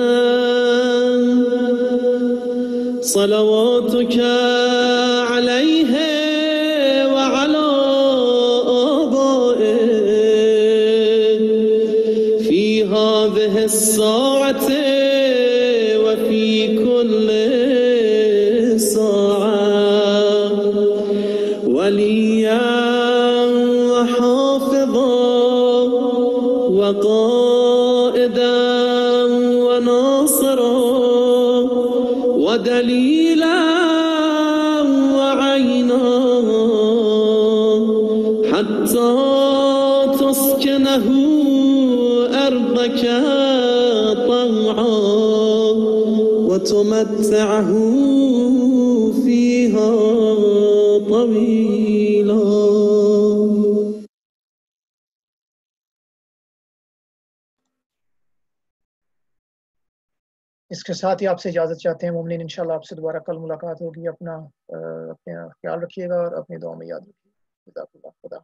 صلواتک علیہ الساعة وفي كل ساعة وليا وحافظا وقائدا وناصرا ودليلا وعينا حتى تسكنه أرضك طوعا وتمتعه فيها اس کے ساتھ ہی آپ سے اجازت چاہتے ہیں مومنین، انشاءاللہ آپ سے دوبارہ کل ملاقات ہوگی. اپنا خیال رکھیے گا اور اپنی دعا میں یاد رکھیے. جزاک اللہ. خدا.